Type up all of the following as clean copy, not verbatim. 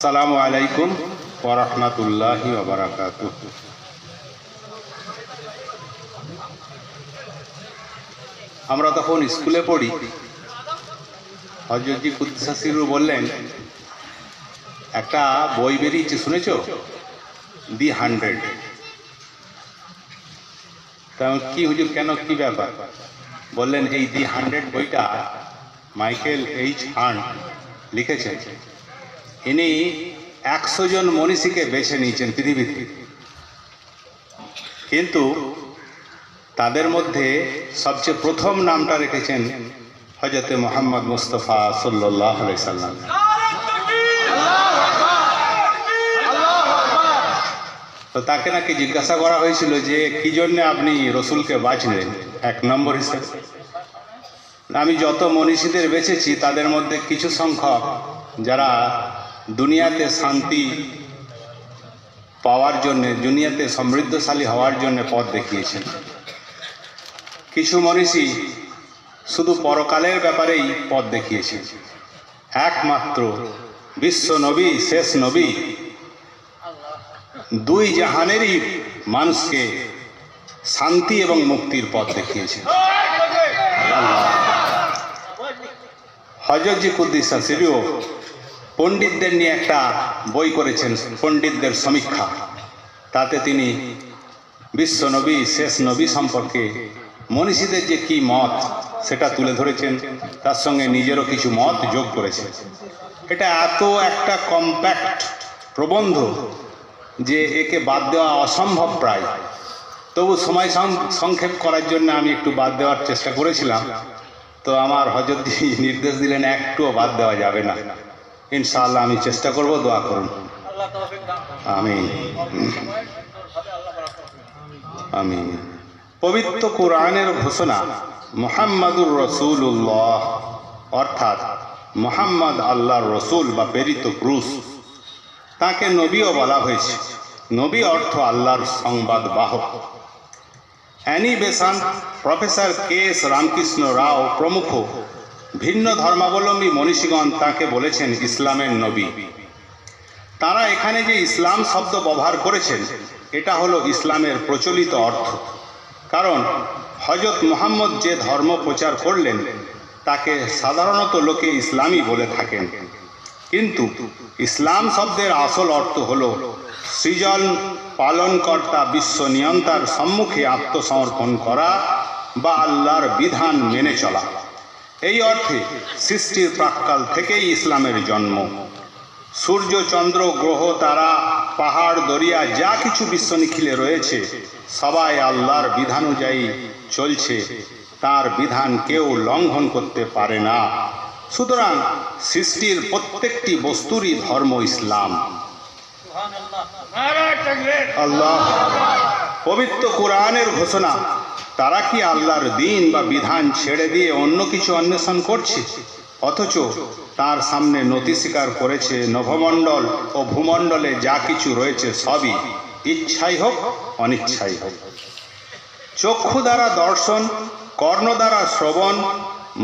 আসসালামু আলাইকুম ওয়া রাহমাতুল্লাহি ওয়া বারাকাতুহু। আমরা তখন স্কুলে পড়ি, হযরত জি কুদ্দুস সিররু বললেন, একটা বই বেরিয়েছে শুনেছো, দি 100। তা কি হুজুর, কেন, কি ব্যাপার? বললেন, এই দি 100 বইটা মাইকেল এইচ হান্ট লিখেছেন। ইনি 100 জন মনীষীকে বেছে নিয়েছেন পৃথিবীতে, কিন্তু তাদের মধ্যে সবচেয়ে প্রথম নামটা রেখেছেন হযরত মুহাম্মদ মুস্তাফা সাল্লাল্লাহু আলাইহি সাল্লাম। তো তাকে নাকি জিজ্ঞাসা করা হয়েছিল যে কি জন্য আপনি রসুলকে বাছলেন 1 নম্বর হিসেবে। আমি যত মনীষীদের বেছেছি তাদের মধ্যে কিছু সংখ্যক যারা দুনিয়াতে শান্তি পাওয়ার জন্য, দুনিয়াতে সমৃদ্ধশালী হওয়ার জন্য পথ দেখিয়েছেন। কিছু মনীষী শুধু পরকালের ব্যাপারেই পথ দেখিয়েছেন। একমাত্র বিশ্ব নবী, শেষ নবী, দুই জাহানেরই মানুষকে শান্তি এবং মুক্তির পথ দেখিয়েছেন। হযরত জি কুদ্দুস সিররু পণ্ডিতদের নিয়ে একটা বই করেছেন, পণ্ডিতদের সমীক্ষা। তাতে তিনি বিশ্ব নবী, শেষ নবী সম্পর্কে মনীষীদের যে কি মত সেটা তুলে ধরেছেন, তার সঙ্গে নিজেরও কিছু মত যোগ করেছেন। এটা এত একটা কম্প্যাক্ট প্রবন্ধ যে একে বাদ দেওয়া অসম্ভব প্রায়। তবু সময় সংক্ষেপ করার জন্য আমি একটু বাদ দেওয়ার চেষ্টা করেছিলাম। তো আমার হযরত জি নির্দেশ দিলেন একটুও বাদ দেওয়া যাবে না। ইনশাআল্লাহ আমি চেষ্টা করব, দোয়া করুন। আমিন আমিন। পবিত্র কোরআনের ঘোষণা মুহাম্মাদুর রাসূলুল্লাহ, অর্থাৎ মুহাম্মদ আল্লাহর রসুল বা প্রেরিত পুরুষ। তাকে নবীও বলা হয়েছে। নবী অর্থ আল্লাহর সংবাদ বাহক। Annie Besant, professor K S. Ramakrishna Rao প্রমুখ ভিন্ন ধর্মাবলম্বী মনীষীগণ তাকে বলেছেন ইসলামের নবী। তারা এখানে যে ইসলাম শব্দ ব্যবহার করেছেন, এটা হলো ইসলামের প্রচলিত অর্থ। কারণ হযরত মুহাম্মদ যে ধর্ম প্রচার করলেন তাকে সাধারণত লোকে ইসলামই বলে থাকেন, কিন্তু ইসলাম শব্দের আসল অর্থ হলো সৃজন পালনকর্তা বিশ্ব নিয়ন্তার সম্মুখে আত্মসমর্পণ করা বা আল্লাহর বিধান মেনে চলা। এই অর্থে সৃষ্টির প্রাক্কাল থেকেই ইসলামের জন্ম। সূর্য, চন্দ্র, গ্রহ, তারা, পাহাড়, দরিয়া যা কিছু বিশ্ব নিখিলে রয়েছে সবাই আল্লাহর বিধানুযায়ী চলছে। তার বিধান কেউ লঙ্ঘন করতে পারে না। সুতরাং সৃষ্টির প্রত্যেকটি বস্তুরই ধর্ম ইসলাম। আল্লাহ পবিত্র কোরআনের ঘোষণা। তারা কি আল্লাহর দ্বীন বা বিধান ছেড়ে দিয়ে অন্য কিছু অন্বেষণ করছে, অথচ তার সামনে নতি স্বীকার করেছে নভমণ্ডল ও ভূমণ্ডলে যা কিছু রয়েছে সবই, ইচ্ছাই হোক অনিচ্ছাই হোক। চক্ষু দ্বারা দর্শন, কর্ণ দ্বারা শ্রবণ,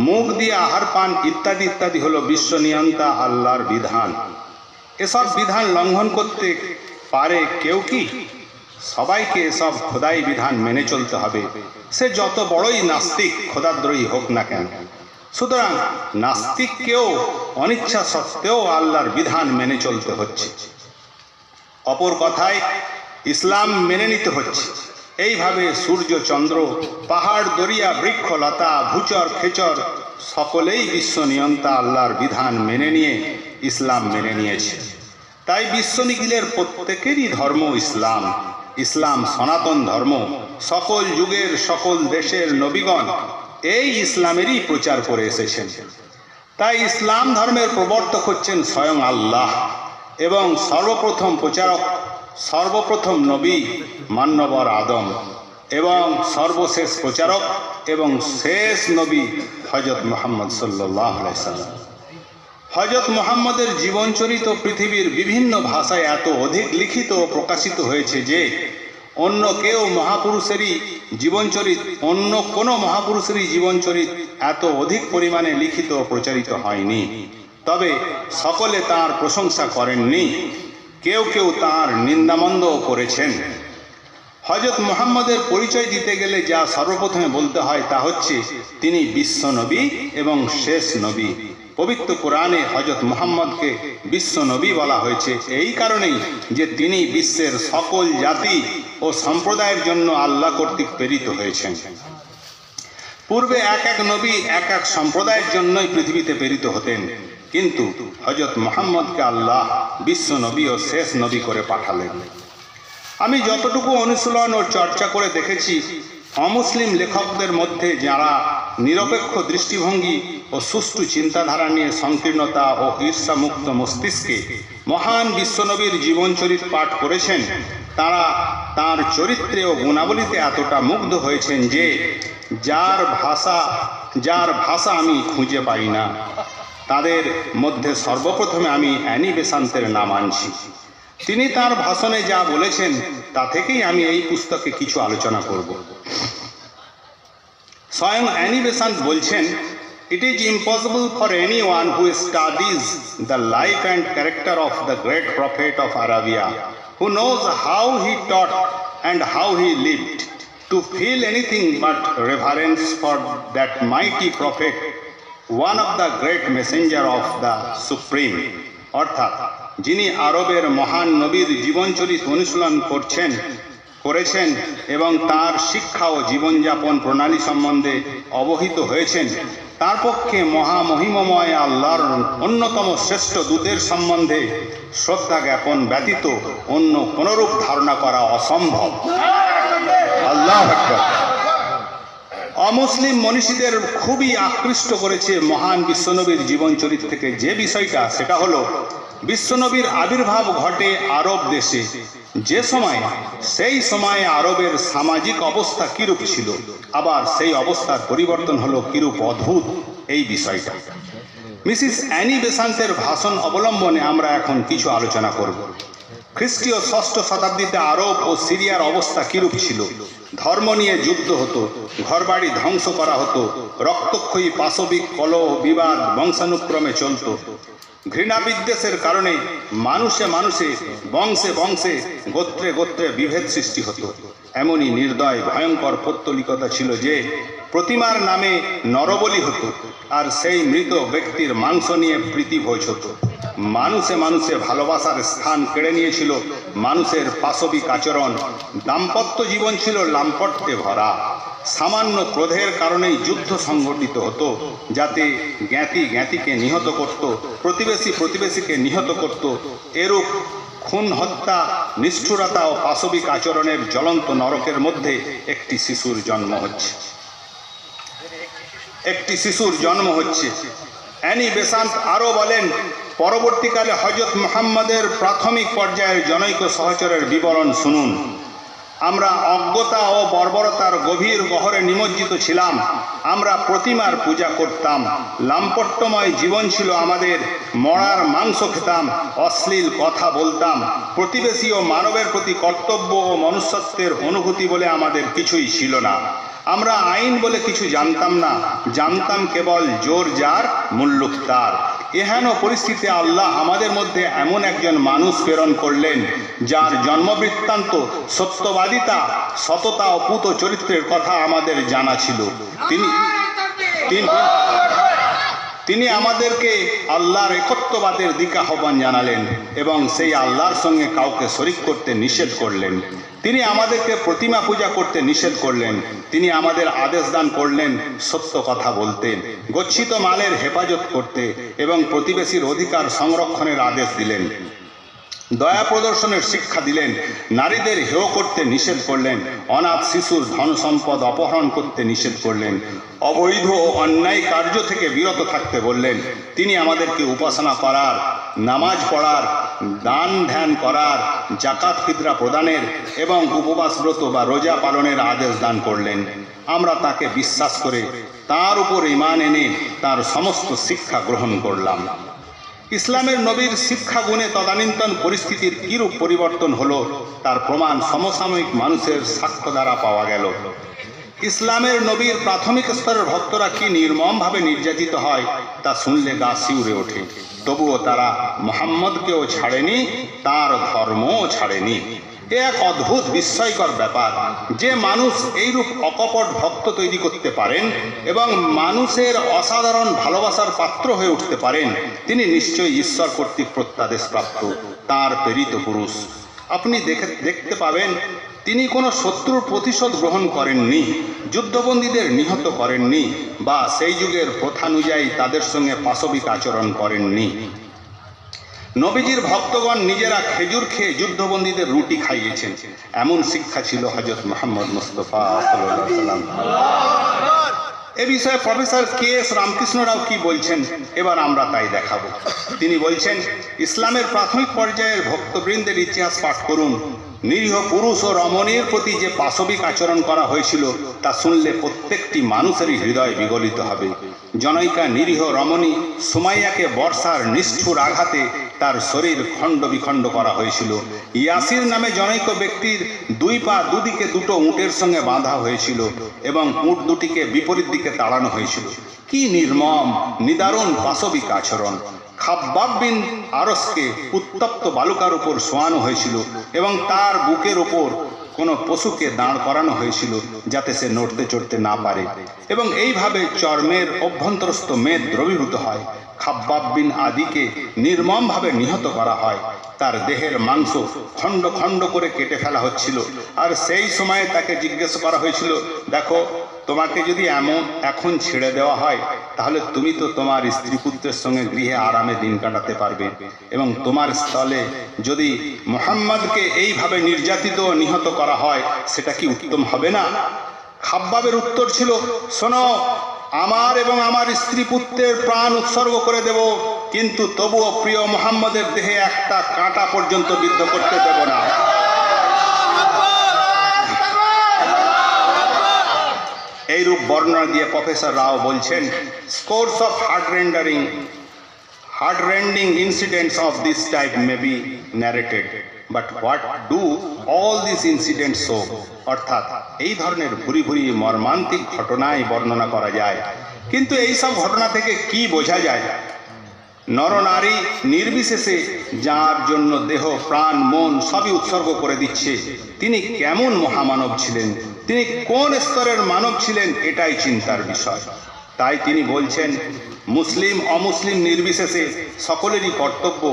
মুখ দিয়ে আহার পান ইত্যাদি ইত্যাদি হলো বিশ্বনিয়ন্তা আল্লাহর বিধান। এসব বিধান লঙ্ঘন করতে পারে কেউ কি? সবাইকে এসব খোদাই বিধান মেনে চলতে হবে, সে যত বড়ই নাস্তিক খোদাদ্রোহী হোক না কেন। সুতরাং নাস্তিককেও অনিচ্ছা সত্ত্বেও আল্লাহর বিধান মেনে চলতে হচ্ছে। অপর কথায় ইসলাম মেনে নিতে হচ্ছে। এইভাবে সূর্য, চন্দ্র, পাহাড়, দরিয়া, বৃক্ষ, লতা, ভূচর, খেচর সকলেই বিশ্ব নিয়ন্তা আল্লাহর বিধান মেনে নিয়ে ইসলাম মেনে নিয়েছে। তাই বিশ্ব নিখিলের প্রত্যেকেরই ধর্ম ইসলাম। ইসলাম সনাতন ধর্ম। সকল যুগের, সকল দেশের নবীগণ এই ইসলামেরই প্রচার করে এসেছেন। তাই ইসলাম ধর্মের প্রবর্তক হচ্ছেন স্বয়ং আল্লাহ এবং সর্বপ্রথম প্রচারক, সর্বপ্রথম নবী মান্যবর আদম এবং সর্বশেষ প্রচারক এবং শেষ নবী হযরত মুহাম্মদ সাল্লাল্লাহু আলাইহি সাল্লাম। হযরত মুহাম্মদের জীবনচরিত পৃথিবীর বিভিন্ন ভাষায় এত অধিক লিখিত ও প্রকাশিত হয়েছে যে অন্য কেউ মহাপুরুষেরই জীবনচরিত, অন্য কোনো মহাপুরুষেরই জীবনচরিত এত অধিক পরিমাণে লিখিত ও প্রচারিত হয়নি। তবে সকলে তার প্রশংসা করেননি, কেউ কেউ তার নিন্দামন্দও করেছেন। হযরত মুহাম্মদের পরিচয় দিতে গেলে যা সর্বপ্রথমে বলতে হয় তা হচ্ছে তিনি বিশ্ব নবী এবং শেষ নবী। পবিত্র কোরআনে হযরত মুহাম্মদকে বিশ্ব নবী বলা হয়েছে এই কারণেই যে তিনি বিশ্বের সকল জাতি ও সম্প্রদায়ের জন্য আল্লাহ কর্তৃক প্রেরিত হয়েছেন। পূর্বে এক এক নবী এক এক সম্প্রদায়ের জন্যই পৃথিবীতে প্রেরিত হতেন, কিন্তু হযরত মুহাম্মদকে আল্লাহ বিশ্ব নবী ও শেষ নবী করে পাঠালেন। আমি যতটুকু অনুশীলন ও চর্চা করে দেখেছি, অমুসলিম লেখকদের মধ্যে যারা নিরপেক্ষ দৃষ্টিভঙ্গি ও সুষ্ঠু চিন্তাধারা নিয়ে সংকীর্ণতা ও ঈর্ষামুক্ত মস্তিষ্কে মহান বিশ্বনবীর জীবনচরিত পাঠ করেছেন, তারা তার চরিত্রে ও গুণাবলীতে এতটা মুগ্ধ হয়েছেন যে যার ভাষা আমি খুঁজে পাই না। তাদের মধ্যে সর্বপ্রথমে আমি অ্যানি বেসান্তের নাম আনছি। তিনি তার ভাষণে যা বলেছেন তা থেকেই আমি এই পুস্তকে কিছু আলোচনা করব। স্বয়ং অ্যানি বেসান্ত বলছেন, "It is impossible for anyone who studies the life and character of the great prophet of Arabia, who knows how he taught and how he lived, to feel anything but reverence for that mighty prophet, one of the great messenger of the Supreme." অর্থাৎ যিনি আরবের মহান নবীর জীবনচরিত অনুশীলন করেছেন এবং তার শিক্ষা ও জীবনযাপন প্রণালী সম্বন্ধে অবহিত হয়েছেন, তার পক্ষে মহামহিমময় আল্লাহর অন্যতম শ্রেষ্ঠ দূতের সম্বন্ধে শ্রদ্ধা জ্ঞাপন ব্যতীত অন্য কোনরূপ ধারণা করা অসম্ভব। আল্লাহু আকবার। অমুসলিম মনীষীদের খুবই আকৃষ্ট করেছে মহান বিশ্বনবীর জীবনচরিত থেকে যে বিষয়টা, সেটা হলো বিশ্বনবীর আবির্ভাব ঘটে আরব দেশে। সেই সময়ে আরবের সামাজিক অবস্থা কিরূপ ছিল, আবার সেই অবস্থার পরিবর্তন হলো কিরূপ অদ্ভুত, এই বিষয়টা মিসেস অ্যানি বেসান্তের ভাষণ অবলম্বনে আমরা এখন কিছু আলোচনা করব। খ্রিস্টীয় ষষ্ঠ শতাব্দীতে আরব ও সিরিয়ার অবস্থা কিরূপ ছিল। ধর্ম নিয়ে যুদ্ধ হতো, ঘরবাড়ি ধ্বংস করা হতো, রক্তক্ষয়ী পাশবিক কলহ বিবাদ বংশানুক্রমে চলত। ঘৃণা বিদ্বেষের কারণে মানুষে মানুষে, বংশে বংশে, গোত্রে গোত্রে বিভেদ সৃষ্টি হতো। এমনই নির্দয় ভয়ঙ্কর পৌত্তলিকতা ছিল যে প্রতিমার নামে নরবলি হতো, আর সেই মৃত ব্যক্তির মাংস নিয়ে প্রীতিভোজ হতো। মানুষে মানুষে ভালোবাসার স্থান কেড়ে নিয়েছিল মানুষের পাশবিক আচরণ। দাম্পত্য জীবন ছিল লাম্পট্যে ভরা। সামান্য ক্রোধের কারণেই যুদ্ধ সংঘটিত হতো, যাতে জ্ঞাতি জ্ঞাতিকে নিহত করত, প্রতিবেশী প্রতিবেশীকে নিহত করত। এরূপ খুন, হত্যা, নিষ্ঠুরতা ও পাশবিক আচরণের জ্বলন্ত নরকের মধ্যে একটি শিশুর জন্ম হচ্ছে। অ্যানি বেসান্ত আরও বলেন, পরবর্তীকালে হযরত মুহাম্মদের প্রাথমিক পর্যায়ের জনৈক সহচরের বিবরণ শুনুন। আমরা অজ্ঞতা ও বর্বরতার গভীর গহরে নিমজ্জিত ছিলাম। আমরা প্রতিমার পূজা করতাম। লাম্পট্যময় জীবন ছিল আমাদের। মরার মাংস খেতাম, অশ্লীল কথা বলতাম। প্রতিবেশী ও মানবের প্রতি কর্তব্য ও মনুষ্যত্বের অনুভূতি বলে আমাদের কিছুই ছিল না। আমরা আইন বলে কিছু জানতাম না, জানতাম কেবল জোর যার মুল্লুক তার। এহেন পরিস্থিতিতে আল্লাহ আমাদের মধ্যে এমন একজন মানুষ প্রেরণ করলেন, যার জন্মবৃত্তান্ত, সত্যবাদিতা, সততা ও পূত চরিত্রের কথা আমাদের জানা ছিল। তিনি আমাদেরকে আল্লাহর একত্ববাদের দিকে আহ্বান জানালেন এবং সেই আল্লাহর সঙ্গে কাউকে শরীক করতে নিষেধ করলেন। তিনি আমাদেরকে প্রতিমা পূজা করতে নিষেধ করলেন। তিনি আমাদের আদেশ দান করলেন সত্য কথা বলতে, গচ্ছিত মালের হেফাজত করতে এবং প্রতিবেশীর অধিকার সংরক্ষণের আদেশ দিলেন। দয়া প্রদর্শনের শিক্ষা দিলেন। নারীদের হেয় করতে নিষেধ করলেন। অনাথ শিশুর ধন সম্পদ অপহরণ করতে নিষেধ করলেন। অবৈধ ও অন্যায় কার্য থেকে বিরত থাকতে বললেন। তিনি আমাদেরকে উপাসনা করার, নামাজ পড়ার, দান ধ্যান করার, জাকাত ফিতরা প্রদানের এবং উপবাস ব্রত বা রোজা পালনের আদেশ দান করলেন। আমরা তাকে বিশ্বাস করে তার উপর ঈমান এনে তার সমস্ত শিক্ষা গ্রহণ করলাম। ইসলামের নবীর শিক্ষা গুণে তদানীন্তন পরিস্থিতির কিরূপ পরিবর্তন হলো, তার প্রমাণ সমসাময়িক মানুষের সাক্ষ্য দ্বারা পাওয়া গেল। ইসলামের নবীর প্রাথমিক স্তরের ভক্তরা কি নির্মমভাবে নির্যাতিত হয় তা শুনলে গা শিউরে ওঠে। তবুও তারা মুহাম্মদকেও ছাড়েনি, তার ধর্মও ছাড়েনি। এ এক অদ্ভুত বিস্ময়কর ব্যাপার যে মানুষ এইরূপ অকপট ভক্ত তৈরি করতে পারেন এবং মানুষের অসাধারণ ভালোবাসার পাত্র হয়ে উঠতে পারেন, তিনি নিশ্চয়ই ঈশ্বর কর্তৃক প্রত্যাদেশ প্রাপ্ত তাঁর প্রেরিত পুরুষ। আপনি দেখতে পাবেন তিনি কোনো শত্রুর প্রতিশোধ গ্রহণ করেননি, যুদ্ধবন্দীদের নিহত করেননি বা সেই যুগের প্রথানুযায়ী তাদের সঙ্গে পাশবিক আচরণ করেননি। নবীজির ভক্তগণ নিজেরা খেজুর খেয়ে যুদ্ধবন্দীদের রুটি খাইয়েছেন, এমন শিক্ষা ছিল হযরত মুহাম্মদ মুস্তাফা সাল্লাল্লাহু আলাইহি ওয়াসাল্লাম। এ বিষয়ে প্রফেসর K.S. রামকৃষ্ণ রাও কি বলছেন এবার আমরা তাই দেখাবো। তিনি বলছেন, ইসলামের প্রাথমিক পর্যায়ের ভক্তবৃন্দের ইতিহাস পাঠ করুন। নিরীহ পুরুষ ও রমণীর প্রতি যে পাশবিক আচরণ করা হয়েছিল তা শুনলে প্রত্যেকটি মানুষেরই হৃদয় বিগলিত হবে। জনৈকা নিরীহ রমণী সুমাইয়াকে বর্ষার নিষ্ঠুর আঘাতে তার শরীর খণ্ড বিখণ্ড করা হয়েছিল। ইয়াসির নামে জনৈক ব্যক্তির দুই পা দুদিকে দুটো উটের সঙ্গে বাঁধা হয়েছিল এবং উট দুটিকে বিপরীত দিকে তাড়ানো হয়েছিল। কি নির্মম নিদারুণ পাশবিক আচরণ! খাব্বাব বিন আরসকে উত্তপ্ত বালুকার উপর শোয়ানো হয়েছিল এবং তার বুকের ওপর কোনো পশুকে দাঁড় করানো হয়েছিল যাতে সে নড়তে চড়তে না পারে এবং এইভাবে চর্মের অভ্যন্তরস্থ মেদ দ্রবীভূত হয়। খাব্বাব বিন আদিকে নির্মমভাবে নিহত করা হয়, তার দেহের মাংস খণ্ড খণ্ড করে কেটে ফেলা হচ্ছিল। আর সেই সময়ে তাকে জিজ্ঞেস করা হয়েছিল, দেখো, তোমাকে যদি এখন ছেড়ে দেওয়া হয় তাহলে তুমি তো তোমার স্ত্রী পুত্রের সঙ্গে গৃহে আরামে দিন কাটাতে পারবে এবং তোমার স্থলে যদি মুহাম্মদকে এইভাবে নির্যাতিত ও নিহত করা হয় সেটা কি উত্তম হবে না? খাব্বাবের উত্তর ছিল, শোনো, আমার এবং আমার স্ত্রী পুত্রের প্রাণ উৎসর্গ করে দেব, কিন্তু তবুও প্রিয় মুহাম্মদের দেহে একটা কাঁটা পর্যন্ত বিদ্ধ করতে দেব না। এইরূপ বর্ণনা দিয়ে প্রফেসর রাও বলছেন, scores of heart-rending incidents of this type may be narrated, but what do all these incidents show? অর্থাৎ এই ধরনের ভুরি ভুরি মর্মান্তিক ঘটনাই বর্ণনা করা যায়, কিন্তু এই সব ঘটনা থেকে কি বোঝা যায়? নরনারী নির্বিশেষে যার জন্য দেহ প্রাণ মন সবই উৎসর্গ করে দিচ্ছে, তিনি কেমন মহামানব ছিলেন, তিনি কোন স্তরের মানব ছিলেন, এটাই চিন্তার বিষয়। তাই তিনি বলছেন, মুসলিম অমুসলিম নির্বিশেষে সকলেরই কর্তব্য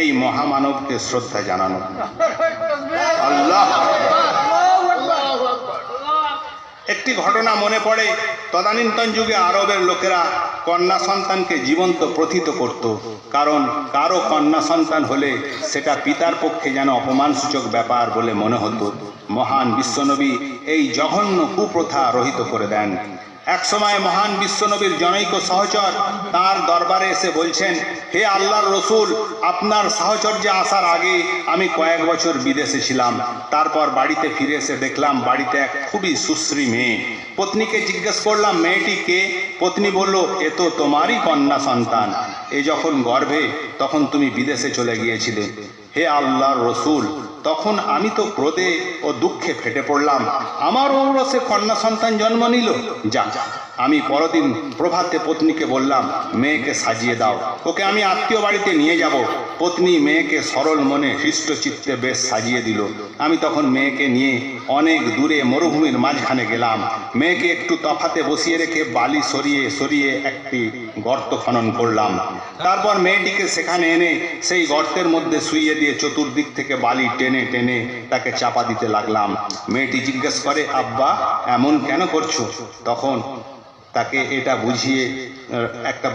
এই মহামানবকে শ্রদ্ধা জানানো। আল্লাহ! একটি ঘটনা মনে পড়ে, তদানীন্তন যুগে আরবের লোকেরা কন্যা সন্তানকে জীবন্ত প্রথিত করত, কারণ কারো কন্যা সন্তান হলে সেটা পিতার পক্ষে যেন অপমানসূচক ব্যাপার বলে মনে হতো। মহান বিশ্বনবী এই জঘন্য কুপ্রথা রহিত করে দেন। এক সময় মহান বিশ্বনবীর জনৈক সহচর তার দরবারে এসে বলছেন, হে আল্লাহর রসুল, আপনার সাহচর্যে আসার আগে আমি কয়েক বছর বিদেশে ছিলাম। তারপর বাড়িতে ফিরে এসে দেখলাম বাড়িতে এক খুবই সুশ্রী মেয়ে। পত্নীকে জিজ্ঞেস করলাম, মেয়েটি কে? পত্নী বলল, এ তো তোমারই কন্যা সন্তান। এ যখন গর্ভে তখন তুমি বিদেশে চলে গিয়েছিলে। হে আল্লাহর রসুল, তখন আমি তো ক্রোধে ও দুঃখে ফেটে পড়লাম, আমার ঔরসে কন্যা সন্তান জন্ম নিল। যা, আমি পরদিন প্রভাতে পত্নীকে বললাম, মেয়েকে সাজিয়ে দাও, ওকে আমি আত্মীয় বাড়িতে নিয়ে যাব। পত্নী মেয়েকে সরল মনে হৃষ্টচিত্তে বেশ সাজিয়ে দিল। আমি তখন মেয়েকে নিয়ে অনেক দূরে মরুভূমির মাঝখানে গেলাম। মেয়েকে একটু তফাতে বসিয়ে রেখে বালি সরিয়ে সরিয়ে একটি গর্ত খনন করলাম। তারপর মেয়েটিকে সেখানে এনে সেই গর্তের মধ্যে শুইয়ে দিয়ে চতুর্দিক থেকে বালি টেনে টেনে তাকে চাপা দিতে লাগলাম। মেয়েটি জিজ্ঞেস করে, আব্বা, এমন কেন করছো? তখন তাকে এটা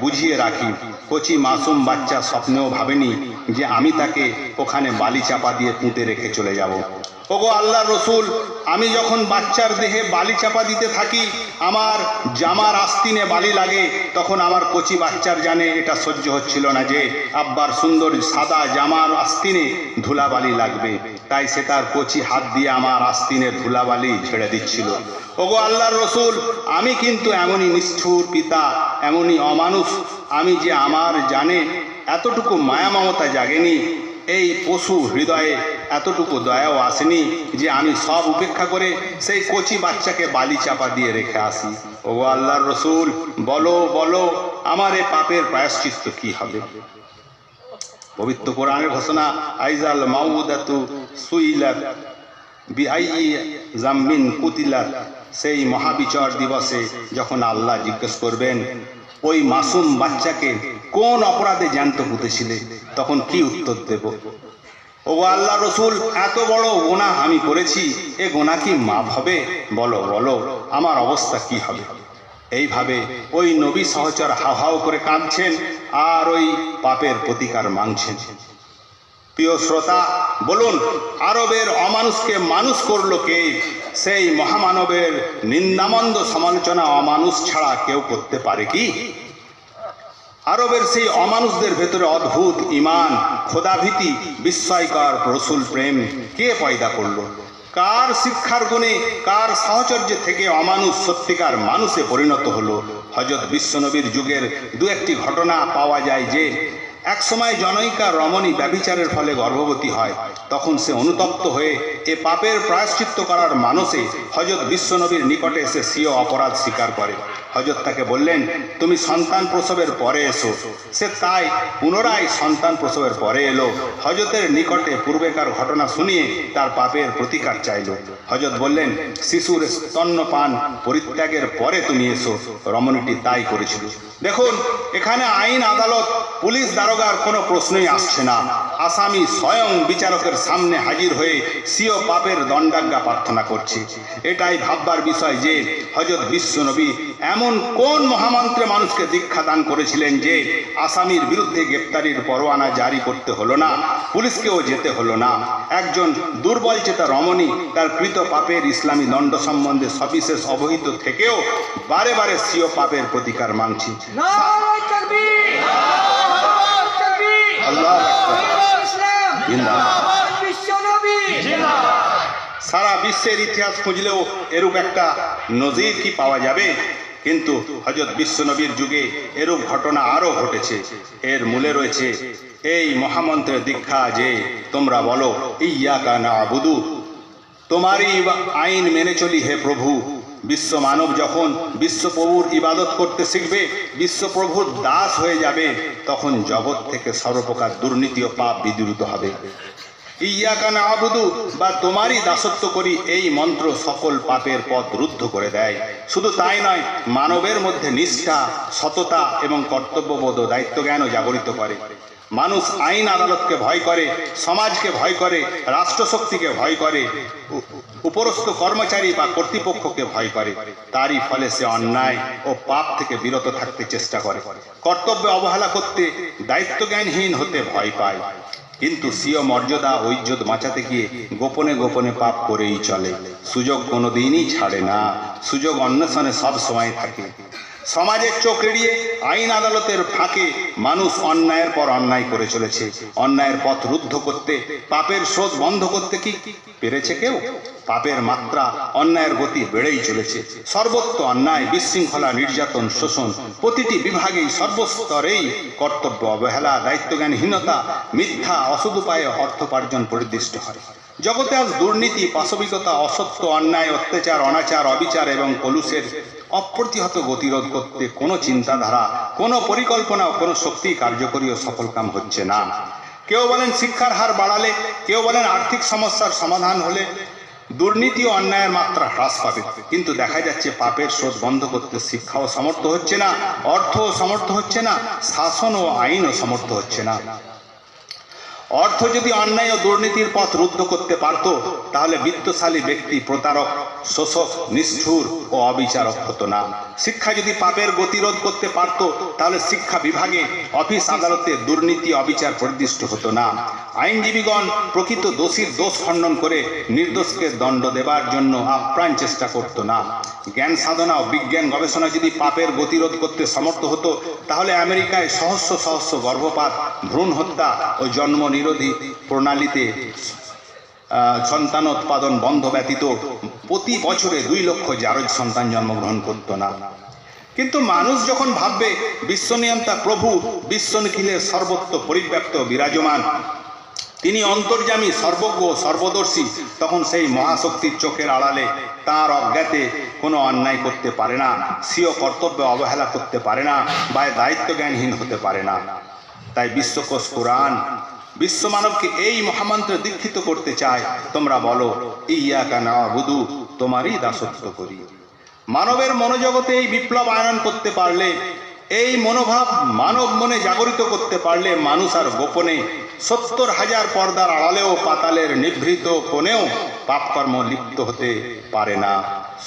বুঝিয়ে রাখি, কচি মাসুম বাচ্চা স্বপ্নেও ভাবেনি যে আমি তাকে ওখানে বালি চাপা দিয়ে পুঁতে রেখে চলে যাব। ওগো আল্লাহর রসুল, আমি যখন বাচ্চার দেহে বালি চাপা দিতে থাকি, আমার জামার আস্তিনে বালি লাগে, তখন আমার কচি বাচ্চার জানে এটা সহ্য হচ্ছিল না যে আব্বার সুন্দর সাদা জামার আস্তিনে ধুলাবালি লাগবে। তাই সে তার কচি হাত দিয়ে আমার আস্তিনের ধুলাবালি ছেড়ে দিচ্ছিল। ওগো আল্লাহর রসুল, আমি কিন্তু এমনই নিষ্ঠুর পিতা, এমনই অমানুষ, আমি যে আমার জানে এতটুকু মায়া মমতা জাগেনি, এই পশু হৃদয়ে এতটুকু দয়াও আসেনি যে আমি সব উপেক্ষা করে সেই কচি বাচ্চাকে বালি চাপা দিয়ে রেখে আসি। ওগো আল্লাহর রসুল, বলো বলো, আমার এ পাপের প্রায়শ্চিত্ত কি হবে? পবিত্র কোরআনের ঘোষণা, আইজাল মাউদাতু সুইলাত বিআইয়ি জামবিন কুতিলাত, সেই মহাবিচার দিবসে যখন আল্লাহ জিজ্ঞেস করবেন ওই মাসুম বাচ্চাকে কোন অপরাধে জ্যান্ত পুঁতেছিলে, তখন কি উত্তর দেব? ও আল্লাহ রসুল, এত বড় গুনাহ আমি করেছি, এ গুনাহ কি মাফ হবে? বলো বলো, আমার অবস্থা কি হবে? এইভাবে ওই নবী সহচর হাও হাও করে কাঁদছেন আর ওই পাপের প্রতিকার মাংছেন। প্রিয় শ্রোতা, বলুন, আরবের অমানুষকে মানুষ করলো কে? সেই মহামানবের নিন্দামন্দ সমালোচনা অমানুষ ছাড়া কেউ করতে পারে কি? আরবের সেই অমানুষদের ভেতরে অদ্ভুত ঈমান, খোদাভীতি, বিস্ময়কর রসুল প্রেম কে পয়দা করলো? কার শিক্ষার গুণে, কার সাহচর্যে থেকে অমানুষ সত্যিকার মানুষে পরিণত হলো? হযরত বিশ্বনবীর যুগের দু একটি ঘটনা পাওয়া যায় যে এক সময় জনৈকা রমণী ব্যভিচারের ফলে গর্ভবতী হয়। তখন সে অনুতপ্ত হয়ে এ পাপের প্রায়শ্চিত্ত করার মানসে হযরত বিশ্বনবীর নিকটে এসে স্বীয় অপরাধ স্বীকার করে। হযরত তাকে বললেন, তুমি সন্তান প্রসবের পরে এসো। সে তাই পুনরায় সন্তান প্রসবের পরে এলো। হযরতের নিকটে পূর্বেকার ঘটনা শুনিয়ে তার পাপের প্রতিকার চাইল। হযরত বললেন, শিশুর স্তন্যপান পরিত্যাগের পরে তুমি এসো। রমণীটি তাই করেছিল। দেখুন, এখানে আইন, আদালত, পুলিশ, দারোগার কোনো প্রশ্নই আসছে না। আসামি স্বয়ং বিচারকের সামনে হাজির হয়ে স্বীয় পাপের দণ্ডাজ্ঞা প্রার্থনা করছে। এটাই ভাববার বিষয় যে হযরত বিশ্বনবী এমন কোন মহামন্ত্রে মানুষকে দীক্ষা দান করেছিলেন যে আসামির বিরুদ্ধে গ্রেপ্তারির পরোয়ানা জারি করতে হলো না, পুলিশকেও যেতে হলো না। একজন দুর্বল চেতা রমণী তার কৃত পাপের ইসলামী দণ্ড সম্বন্ধে সবিশেষ অবহিত থেকেও বারে বারে স্বীয় পাপের প্রতিকার মাংছে। সারা বিশ্বের ইতিহাস খুঁজলেও এরূপ একটা নজির কি পাওয়া যাবে? কিন্তু হযরত বিশ্বনবীর যুগে এরূপ ঘটনা আরও ঘটেছে। এর মূলে রয়েছে এই মহামন্ত্রের দীক্ষা যে তোমরা বলো, ইয়াকা না'বুদু, তোমারই আইন মেনে চলি হে প্রভু। বিশ্ব মানব যখন বিশ্বপ্রভুর ইবাদত করতে শিখবে, বিশ্বপ্রভুর দাস হয়ে যাবে, তখন জগৎ থেকে সর্বপ্রকার দুর্নীতি ও পাপ বিদূরিত হবে। ইয়াকা না'বুদু বা তোমারই দাসত্ব করি, এই মন্ত্র সকল পাপের পথ রুদ্ধ করে দেয়। শুধু তাই নয়, মানবের মধ্যে নিষ্ঠা, সততা এবং কর্তব্যবোধ ও দায়িত্বজ্ঞানও জাগরিত করে। মানুষ আইন আদালতকে ভয় করে, সমাজকে ভয় করে, রাষ্ট্রশক্তিকে ভয় করে, উপরস্থ কর্মচারী বা কর্তৃপক্ষকে ভয় করে। তারই ফলে সে অন্যায় ও পাপ থেকে বিরত থাকতে চেষ্টা করে, কর্তব্যে অবহেলা করতে, দায়িত্বজ্ঞানহীন হতে ভয় পায়। কিন্তু স্বীয় মর্যাদা ও ইজ্জত বাঁচাতে গিয়ে গোপনে গোপনে পাপ করেই চলে। সুযোগ কোনোদিনই ছাড়ে না, সুযোগ অন্বেষণে সব সময় থাকে। সমাজের চোখ এড়িয়ে আইন আদালতের ফাঁকে মানুষ অন্যায়ের পর অন্যায় করে চলেছে। অন্যায়ের পথ রুদ্ধ করতে, পাপের স্রোত বন্ধ করতে কি পেরেছে কেউ? পাপের মাত্রা, অন্যায়ের গতি বেড়েই চলেছে। সর্বত্র অন্যায়, বিশৃঙ্খলা, নির্যাতন, শোষণ, প্রতিটি বিভাগেই, সর্বস্তরেই কর্তব্য অবহেলা, দায়িত্বজ্ঞানহীনতা, মিথ্যা, অসদুপায়ে অর্থোপার্জন পরিদৃষ্ট হয়। জগতে আজ দুর্নীতি, পাশবিকতা, অসত্য, অন্যায়, অত্যাচার, অনাচার, অবিচার এবং কলুষের অপ্রতিহত গতিরোধ করতে কোনো চিন্তাধারা, কোনো পরিকল্পনা ও কোনো শক্তি কার্যকরী ও সফল কাম হচ্ছে না। কেউ বলেন শিক্ষার হার বাড়ালে, কেউ বলেন আর্থিক সমস্যার সমাধান হলে দুর্নীতি ও অন্যায়ের মাত্রা হ্রাস পাবে। কিন্তু দেখা যাচ্ছে পাপের স্রোত বন্ধ করতে শিক্ষাও সমর্থ হচ্ছে না, অর্থও সমর্থ হচ্ছে না, শাসন ও আইনও সমর্থ হচ্ছে না। অর্থ যদি অন্যায় ও দুর্নীতির পথ রুদ্ধ করতে পারত, তাহলে বিত্তশালী ব্যক্তি প্রতারক, শোষক, নিষ্ঠুর ও অবিচারক হতো না। শিক্ষা যদি পাপের গতিরোধ করতে পারত, তাহলে শিক্ষা বিভাগে, অফিস আদালতে দুর্নীতি, অবিচার পরিদৃষ্ট হতো না। আইনজীবীগণ প্রকৃত দোষীর দোষ খণ্ডন করে নির্দোষকে দণ্ড দেবার জন্য আপ্রাণ চেষ্টা করতো না। জ্ঞান সাধনা ও বিজ্ঞান গবেষণা যদি পাপের গতিরোধ করতে সমর্থ হতো, তাহলে আমেরিকায় সহস্র সহস্র গর্ভপাত, ভ্রূণ হত্যা ও জন্ম নিরোধী প্রণালীতে সন্তানোৎপাদন বন্ধ ব্যতীত প্রতি বছরে 2 লক্ষ জারজ সন্তান জন্মগ্রহণ করত না। কিন্তু মানুষ যখন ভাববে বিশ্বনিয়ন্তা প্রভু বিশ্ব নিখিলের সর্বত্র পরিব্যাপ্ত বিরাজমান, তিনি অন্তর্যামী, সর্বজ্ঞ, সর্বদর্শী, তখন সেই মহাশক্তির চোখের আড়ালে তার অজ্ঞাতে কোনো অন্যায় করতে পারে না, স্বীয় কর্তব্যে অবহেলা করতে পারে না, বা দায়িত্বজ্ঞানহীন হতে পারে না। তাই বিশ্বকোষ কোরআন বিশ্ব মানবকে এই মহামন্ত্রে দীক্ষিত করতে চায়, তোমরা বলো ইয়াকা না'বুদু, তোমারই দাসত্ব করি। মানবের মনোজগতে এই বিপ্লব আয়ন করতে পারলে, এই মনোভাব মানব মনে জাগরিত করতে পারলে, মানুষ আর গোপনে 70,000 পর্দার আড়ালেও পাতালের নিভৃত কোণেও পাপকর্ম লিপ্ত হতে পারে না।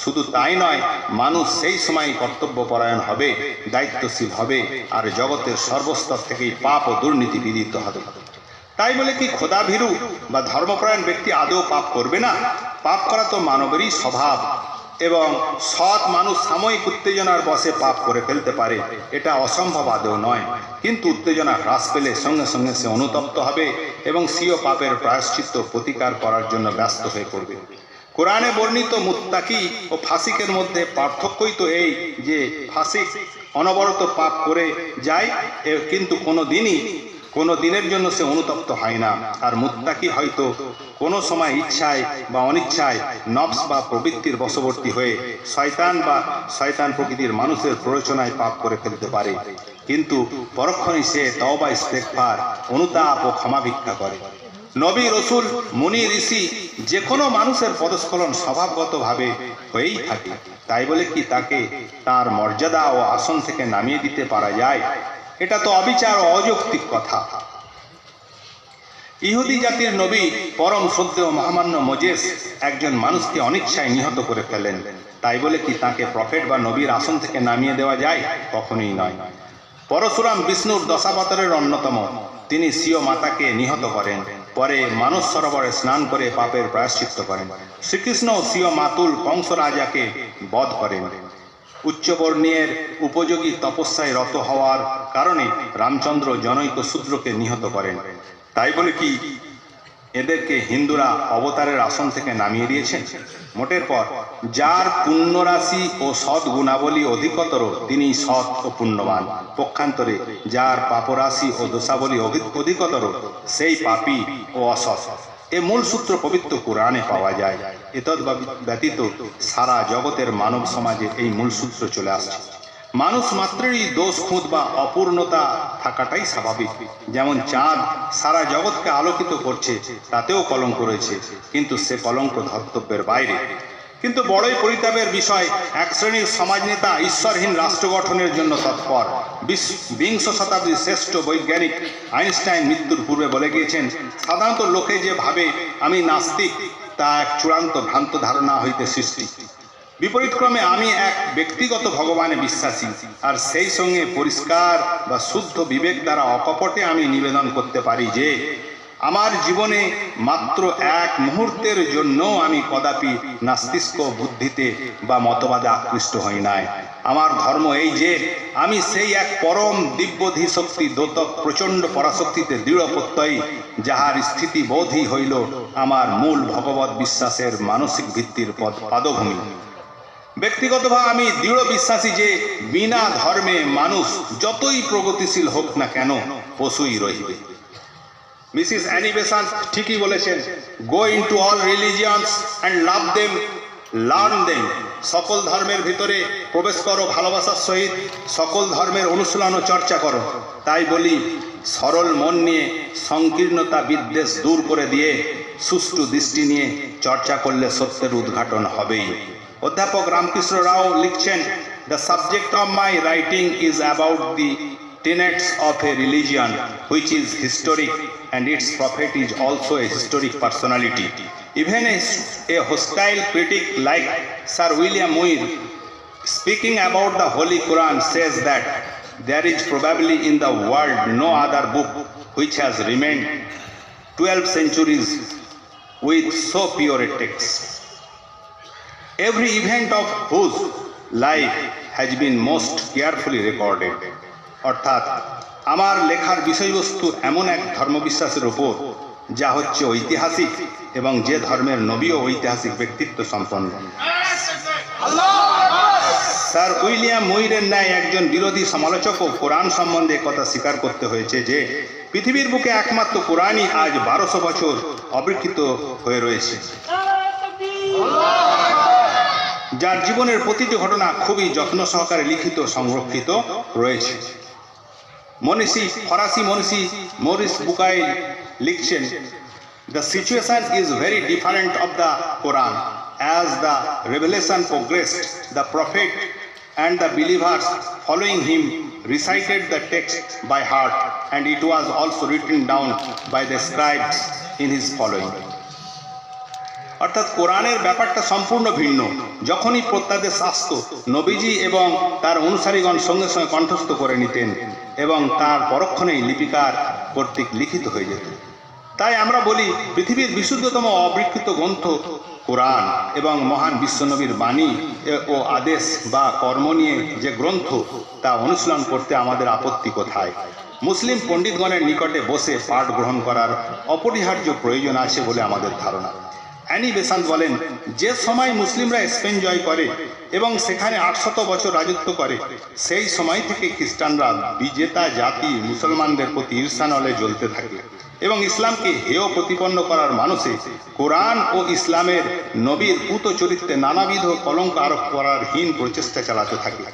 শুধু তাই নয়, মানুষ সেই সময় কর্তব্যপরায়ণ হবে, দায়িত্বশীল হবে, আর জগতের সর্বস্তর থেকেই পাপ ও দুর্নীতি বিদিত হবে। তাই বলে কি খোদাভীরু বা ধর্মপরায়ণ ব্যক্তি আদৌ পাপ করবে না? পাপ করা তো মানবেরই স্বভাব, এবং সৎ মানুষ সাময়িক উত্তেজনার বশে পাপ করে ফেলতে পারে, এটা অসম্ভব আদৌ নয়। কিন্তু উত্তেজনা হ্রাস পেলে সঙ্গে সঙ্গে সে অনুতপ্ত হবে এবং স্বীয় পাপের প্রায়শ্চিত্ত প্রতিকার করার জন্য ব্যস্ত হয়ে পড়বে। কোরআনে বর্ণিত মুত্তাকি ও ফাসিকের মধ্যে পার্থক্যই তো এই যে ফাসিক অনবরত পাপ করে যায়, কিন্তু কোনো দিনের জন্য সে অনুতপ্ত হয় না। আর মুত্তাকি হয়তো কোনো সময় ইচ্ছায় বা অনিচ্ছায় নফস বা প্রবৃত্তির বশবর্তী হয়ে শয়তান প্রকৃতির মানুষের প্ররোচনায় পাপ করে ফেলতে পারে, কিন্তু পরক্ষণেই সে তওবা ইস্তেগফার, অনুতাপ ও ক্ষমা ভিক্ষা করে। নবী, রসুল, মুনি, ঋষি যে কোনো মানুষের পদস্খলন স্বভাবগতভাবে হয়েই থাকে। তাই বলে কি তাকে তার মর্যাদা ও আসন থেকে নামিয়ে দিতে পারা যায়? এটা তো অবিচার ও অযৌক্তিক কথা। ইহুদি জাতির নবী পরম শ্রদ্ধেয় মহামান্য মোজেস একজন মানুষকে অনিচ্ছায় নিহত করে ফেলেন। তাই বলে কি তাকে প্রফেট বা নবীর আসন থেকে নামিয়ে দেওয়া যায়? কখনোই নয়। পরশুরাম বিষ্ণুর দশাবতারের অন্যতম, তিনি স্বীয় মাতাকে নিহত করেন, পরে মানস সরোবরে স্নান করে পাপের প্রায়শ্চিত্ত করেন। শ্রীকৃষ্ণ স্বীয় মাতুল কংস রাজাকে বধ করেন। উচ্চবর্ণীয়ের উপযোগী তপস্যায় রত হওয়ার কারণে রামচন্দ্র জনৈক শূদ্রকে নিহত করেন। তাই বলে কি এদেরকে হিন্দুরা অবতারের আসন থেকে নামিয়ে দিয়েছেন? মোটের পর যার পুণ্যরাশি ও সৎ গুণাবলী অধিকতর তিনি সৎ ও পুণ্যবান, পক্ষান্তরে যার পাপরাশি ও দোষাবলী অধিকতর সেই পাপী ও অসৎ। এ মূল সূত্র পবিত্র কোরআনে পাওয়া যায়। এতদ ব্যতীত সারা জগতের মানব সমাজে এই মূল সূত্র চলে আসছে। মানুষ মাত্রই দোষ খুঁত বা অপূর্ণতা থাকাটাই স্বাভাবিক। যেমন চাঁদ সারা জগৎকে আলোকিত করছে, তাতেও কলঙ্ক রয়েছে, কিন্তু সে কলঙ্ক ধর্তব্যের বাইরে। কিন্তু বড়ই পরিতাপের বিষয়, এক শ্রেণীর সমাজনেতা ঈশ্বরহীন রাষ্ট্র গঠনের জন্য তৎপর। বিংশ শতাব্দীর শ্রেষ্ঠ বৈজ্ঞানিক আইনস্টাইন মৃত্যুর পূর্বে বলে গিয়েছেন, সাধারণত লোকে যে ভাবে আমি নাস্তিক, তা এক চূড়ান্ত ভ্রান্ত ধারণা হইতে সৃষ্টি। বিপরীতক্রমে আমি এক ব্যক্তিগত ভগবানে বিশ্বাসী, আর সেই সঙ্গে পরিষ্কার বা শুদ্ধ বিবেক দ্বারা অকপটে আমি নিবেদন করতে পারি যে আমার জীবনে মাত্র এক মুহূর্তের জন্য আমি কদাপি নাস্তিস্ক বুদ্ধিতে বা মতবাদে আকৃষ্ট হই নাই। আমার ধর্ম এই যে আমি সেই এক পরম দিব্যধি শক্তি দোতক প্রচণ্ড পরাশক্তিতে দৃঢ় প্রত্যয়ী, যাহার স্থিতি বোধই হইল আমার মূল ভগবত বিশ্বাসের মানসিক ভিত্তির পাদভূমি। ব্যক্তিগতভাবে আমি দৃঢ় বিশ্বাসী যে বিনা ধর্মে মানুষ যতই প্রগতিশীল হোক না কেন পশুই রহিবে। মিসেস অ্যানি বেসান্ট ঠিকই বলেছেন, go into all religions and love them, learn them. সকল ধর্মের ভিতরে প্রবেশ করো ভালোবাসার সহিত, সকল ধর্মের অনুশীলন ও চর্চা করো। তাই বলি, সরল মন নিয়ে সংকীর্ণতা বিদ্বেষ দূর করে দিয়ে সুষ্ঠু দৃষ্টি নিয়ে চর্চা করলে সত্যের উদ্ঘাটন হবেই। অধ্যাপক রামকৃষ্ণ রাও লিখছেন, the subject of my writing is about the tenets of a religion which is historic, and its prophet is also a historic personality. Even a hostile critic like Sir William Muir, speaking about the Holy Quran, says that there is probably in the world no other book which has remained 12 centuries with so pure a text, every event of whose life has been most carefully recorded. অর্থাৎ আমার লেখার বিষয়বস্তু এমন এক ধর্মবিশ্বাসের উপর যা হচ্ছে ঐতিহাসিক, এবং যে ধর্মের নবী ও ঐতিহাসিক ব্যক্তিত্ব সম্পন্ন। স্যার উইলিয়াম মুইরের ন্যায় একজন বিরোধী সমালোচকও কোরআন সম্বন্ধে কথা স্বীকার করতে হয়েছে যে পৃথিবীর বুকে একমাত্র কোরআনই আজ 1200 বছর অবিকৃত হয়ে রয়েছে, যার জীবনের প্রতিটি ঘটনা খুবই যত্ন সহকারে লিখিত সংরক্ষিত রয়েছে। মনীষী ফরাসি মনীষী মরিস বুকাইল লিখছেন, The situation is very different of the Quran. As the revelation progressed, the prophet and the believers following him recited the text by heart, and it was also written down by the scribes in his following. অর্থাৎ কোরআনের ব্যাপারটা সম্পূর্ণ ভিন্ন। যখনই প্রত্যাদেশ আসত, নবীজি এবং তার অনুসারীগণ সঙ্গে সঙ্গে কণ্ঠস্থ করে নিতেন এবং তার পরক্ষণেই লিপিকার কর্তৃক লিখিত হয়ে যেত। তাই আমরা বলি পৃথিবীর বিশুদ্ধতম অবিকৃত গ্রন্থ কোরআন এবং মহান বিশ্বনবীর বাণী ও আদেশ বা কর্ম নিয়ে যে গ্রন্থ, তা অনুশীলন করতে আমাদের আপত্তি কোথায়? মুসলিম পণ্ডিতগণের নিকটে বসে পাঠ গ্রহণ করার অপরিহার্য প্রয়োজন আছে বলে আমাদের ধারণা। M.A.S বলেন, যে সময় মুসলিমরা স্পেন জয় করে এবং সেখানে 800 বছর রাজত্ব করে, সেই সময় থেকে খ্রিস্টানরা বিজেতা জাতি মুসলমানদের প্রতি ঈর্ষানলে জ্বলতে থাকে এবং ইসলামকে হেয় প্রতিপন্ন করার মানুষে কোরআন ও ইসলামের নবীর পুত চরিত্রে নানাবিধ কলঙ্ক আরোপ করার হীন প্রচেষ্টা চালাতে থাকে।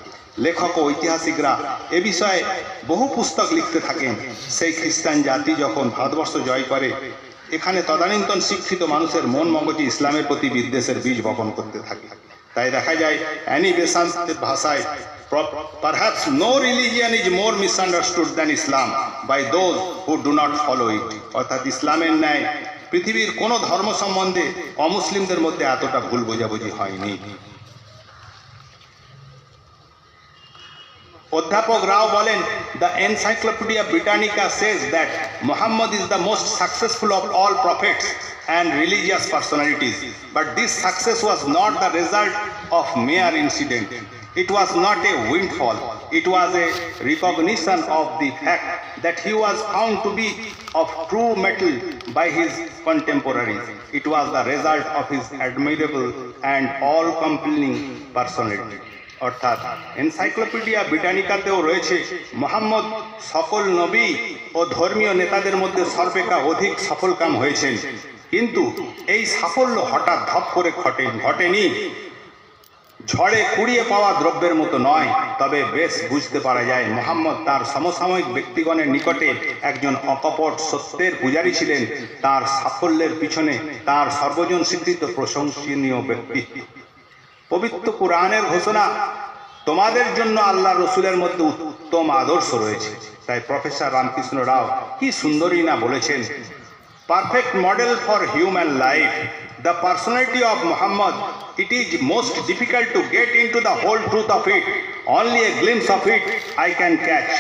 লেখক ও ঐতিহাসিকরা এ বিষয়ে বহু পুস্তক লিখতে থাকেন। সেই খ্রিস্টান জাতি যখন ভারতবর্ষ জয় করে, এখানে তদানীন্তন শিক্ষিত মানুষের মন মগজে ইসলামের প্রতি বিদ্বেষের বীজ বপন করতে থাকে। তাই দেখা যায় M.A.S ভাষায়, perhaps no religion is more misunderstood than Islam by those who do not follow it. অর্থাৎ ইসলামের ন্যায় পৃথিবীর কোনো ধর্ম সম্বন্ধে অমুসলিমদের মধ্যে এতটা ভুল বোঝাবুঝি হয়নি। অধ্যাপক রাও বলেন, the Encyclopaedia Britannica says that Muhammad is the most successful of all prophets and religious personalities, but this success was not the result of mere incident. It was not a windfall. It was a recognition of the fact that he was found to be of true metal by his contemporaries. It was the result of his admirable and all-compelling personality. অর্থাৎ encyclopedia ব্রিটানিকাতেও রয়েছে, মোহাম্মদ সকল নবী ও ধর্মীয় নেতাদের মধ্যে সর্বাপেক্ষা অধিক সফলকাম হয়েছেন, কিন্তু এই সাফল্য হঠাৎ ধপ করে ঘটেনি, ঝড়ে কুড়িয়ে পাওয়া দ্রব্যের মতো নয়। তবে বেশ বুঝতে পারা যায় মোহাম্মদ তার সমসাময়িক ব্যক্তিগণের নিকটে একজন অকপট সত্যের পূজারী ছিলেন। তার সাফল্যের পিছনে তার সর্বজন স্বীকৃত প্রশংসনীয় ব্যক্তিত্ব। পবিত্র কোরআনের ঘোষণা, তোমাদের জন্য আল্লাহ রসুলের মধ্যে উত্তম আদর্শ রয়েছে। তাই প্রফেসর রামকৃষ্ণ রাও কি সুন্দরই না বলেছেন, perfect model for human life, the personality of Muhammad, it is most difficult to get into the whole truth of it. Only a glimpse of it I can catch.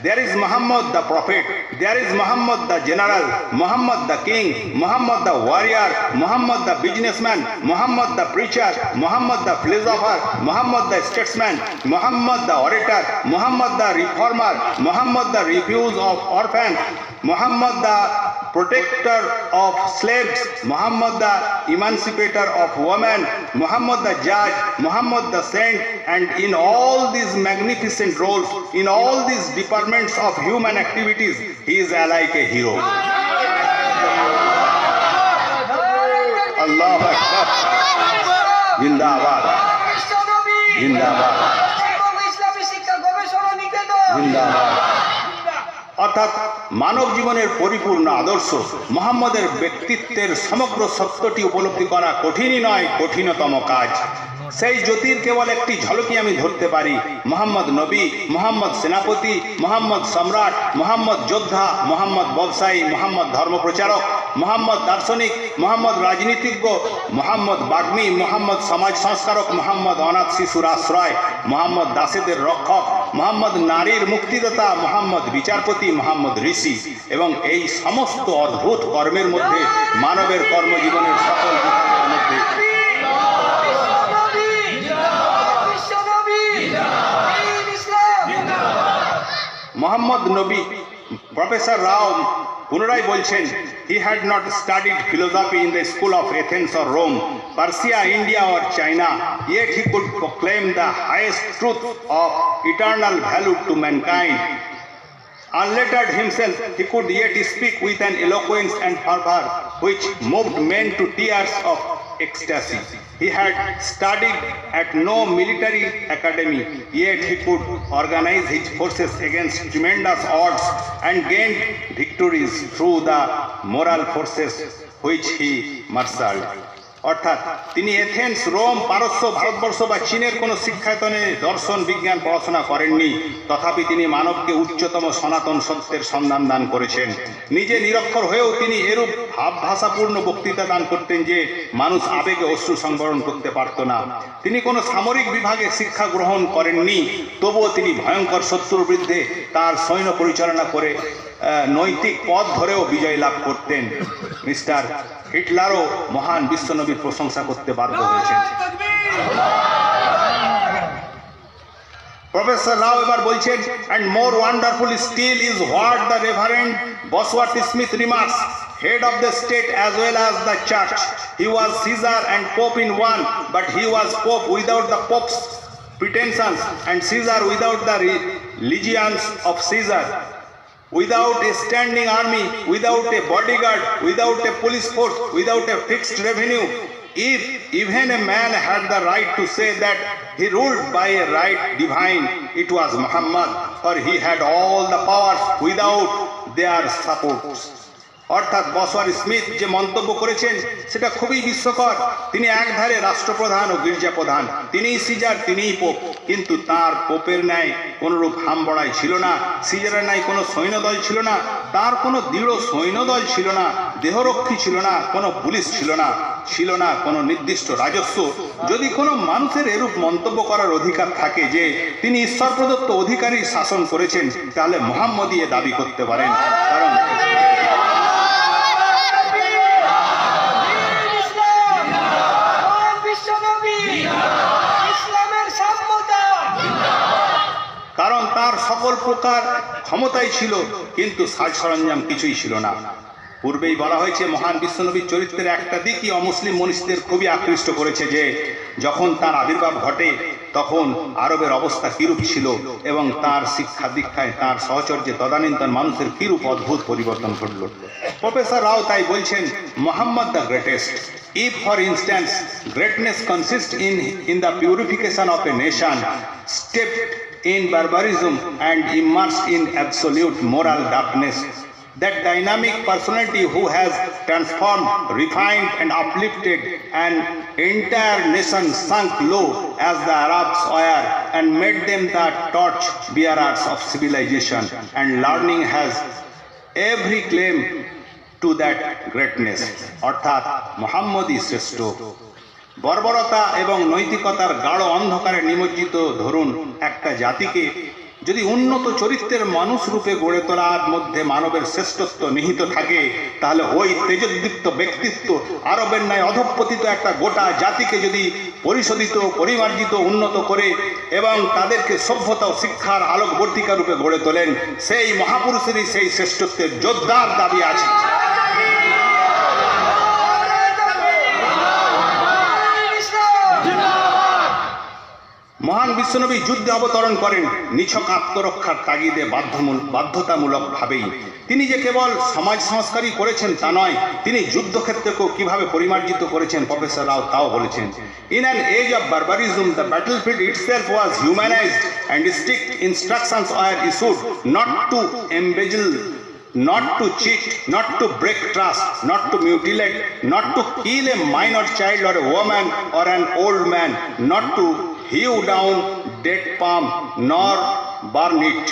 There is Muhammad the prophet, there is Muhammad the general, Muhammad the king, Muhammad the warrior, Muhammad the businessman, Muhammad the preacher, Muhammad the philosopher, Muhammad the statesman, Muhammad the orator, Muhammad the reformer, Muhammad the refuge of orphans, Muhammad the protector of slaves, Muhammad the emancipator of women, Muhammad the judge, Muhammad the saint, and in all these magnificent roles, in all these departments of human activities, he is like a hero. Allah Akbar. Jindabad. Jindabad. Jindabad. অর্থাৎ মানব জীবনের পরিপূর্ণ আদর্শ মুহাম্মদের ব্যক্তিত্বের সমগ্র সত্যটি উপলব্ধি করা কঠিনই নয়, কঠিনতম কাজ। সেই জ্যোতির কেবল একটি ঝলকি আমি ধরতে পারি। মোহাম্মদ নবী, মোহাম্মদ সেনাপতি, মোহাম্মদ সম্রাট, মোহাম্মদ যোদ্ধা, মোহাম্মদ ব্যবসায়ী, মোহাম্মদ ধর্মপ্রচারক, মোহাম্মদ দার্শনিক, মোহাম্মদ রাজনীতিজ্ঞ, মোহাম্মদ বাগ্মী, মোহাম্মদ সমাজ সংস্কারক, মোহাম্মদ অনাথ শিশুর আশ্রয়, মোহাম্মদ দাসেদের রক্ষক, মোহাম্মদ নারীর মুক্তিদাতা, মোহাম্মদ বিচারপতি, মোহাম্মদ ঋষি। এবং এই সমস্ত অদ্ভুত কর্মের মধ্যে মানবের কর্মজীবনের সকল বিভাগের মধ্যে মোহাম্মদ নবী, প্রফেসর রাও পুনরায় বলছেন, he had not studied philosophy in the school of Athens or Rome, Persia, India or China, yet he could proclaim the highest truth of eternal value to mankind. Unlettered himself, he could yet speak with an eloquence and fervor which moved men to tears of ecstasy. He had studied at no military academy, yet he could organize his forces against tremendous odds and gained victories through the moral forces which he marshaled. অর্থাৎ তিনি Athens, Rome, পারস্য, ভারতবর্ষ বা চীনের কোনো শিক্ষায়তনে দর্শন বিজ্ঞান পড়াশোনা করেননি, তথাপি তিনি মানবকে উচ্চতম সনাতন সত্যের সন্ধান দান করেছেন। নিজে নিরক্ষর হয়েও তিনি এরূপ ভাবভাষাপূর্ণ বক্তৃতা দান করতেন যে মানুষ আবেগে অশ্রু সংবরণ করতে পারত না। তিনি কোনো সামরিক বিভাগে শিক্ষা গ্রহণ করেননি, তবুও তিনি ভয়ঙ্কর শত্রুর বিরুদ্ধে তার সৈন্য পরিচালনা করে নৈতিক পথ ধরেও বিজয় লাভ করতেন। মিস্টার হিটলারও মহান বিশ্বনবীর প্রশংসা করতে বাধ্য হয়েছেন। প্রফেসর রাও এবার বলছেন, and more wonderful still is what the Reverend Bosworth Smith remarks, head of the state as well as the church. He was Caesar and Pope in one, but he was Pope without the Pope's pretensions and Caesar without the legions of Caesar. Without a standing army, without a bodyguard, without a police force, without a fixed revenue, if even a man had the right to say that he ruled by a right divine, it was Muhammad, for he had all the powers without their support. অর্থাৎ বসওয়ার Smith যে মন্তব্য করেছেন সেটা খুবই বিস্ময়কর। তিনি একধারে রাষ্ট্রপ্রধান ও গির্জা প্রধান, তিনিই সিজার, তিনিই পোপ, কিন্তু তার পোপের ন্যায় কোনরূপ হামবড়াই ছিল না, সিজারের ন্যায় কোনো সৈন্যদল ছিল না, তার কোনো দৃঢ় সৈন্যদল ছিল না, দেহরক্ষী ছিল না, কোনো পুলিশ ছিল না, ছিল না কোনো নির্দিষ্ট রাজস্ব। যদি কোনো মানুষের এরূপ মন্তব্য করার অধিকার থাকে যে তিনি ঈশ্বর প্রদত্ত অধিকারী শাসন করেছেন, তাহলে মুহাম্মদী এ দাবি করতে পারেন। কারণ তার সকল প্রকার ক্ষমতাই ছিল, কিন্তু সাজ সরঞ্জাম কিছুই ছিল না। পূর্বেই বলা হয়েছে মহান বিশ্বনবীর চরিত্রের একটা দিকই অমুসলিম মনীষীদের খুবই আকৃষ্ট করেছে, যে যখন তার আবির্ভাব ঘটে তখন আরবের অবস্থা কিরূপ ছিল এবং তার শিক্ষা দীক্ষায় তার সহচর্যে তদানীন্তন মানুষের কিরূপ অদ্ভুত পরিবর্তন ঘটল। প্রফেসর রাও তাই বলছেন, Mohammad the greatest, if for instance greatness consists in the purification of a nation steeped in barbarism and immersed in absolute moral darkness, that dynamic personality who has transformed, refined and uplifted an entire nation sunk low as the Arabs were and made them the torch bearers of civilization and learning, has every claim to that greatness. অর্থাৎ মুহাম্মদই শ্রেষ্ঠ। বর্বরতা এবং নৈতিকতার গাঢ় অন্ধকারে নিমজ্জিত ধরুন একটা জাতিকে যদি উন্নত চরিত্রের মানুষ রূপে গড়ে তোলার মধ্যে মানবের শ্রেষ্ঠত্ব নিহিত থাকে, তাহলে ওই তেজোদ্দীপ্ত ব্যক্তিত্ব আরবের ন্যায় অধঃপতিত একটা গোটা জাতিকে যদি পরিশোধিত, পরিমার্জিত, উন্নত করে এবং তাদেরকে সভ্যতা ও শিক্ষার আলোকবর্তিকা রূপে গড়ে তোলেন, সেই মহাপুরুষেরই সেই শ্রেষ্ঠত্বের যোদ্ধার দাবি আছে। মহান বিশ্বনবী যুদ্ধে অবতরণ করেন নিছক আত্মরক্ষার তাগিদে বাধ্যতামূলকভাবেই। তিনি যে কেবল সমাজ সংস্কারই করেছেন তা নয়, তিনি যুদ্ধক্ষেত্রকেও কিভাবে পরিমার্জিত করেছেন প্রফেসর রাও তাও বলেছেন। In an age of barbarism the battlefield itself was humanised and strict instructions were issued not to embezzle, not to cheat, not to break trust, not to mutilate, not to kill a minor child or a woman or an old man, not to hew down dead palm, nor burn it,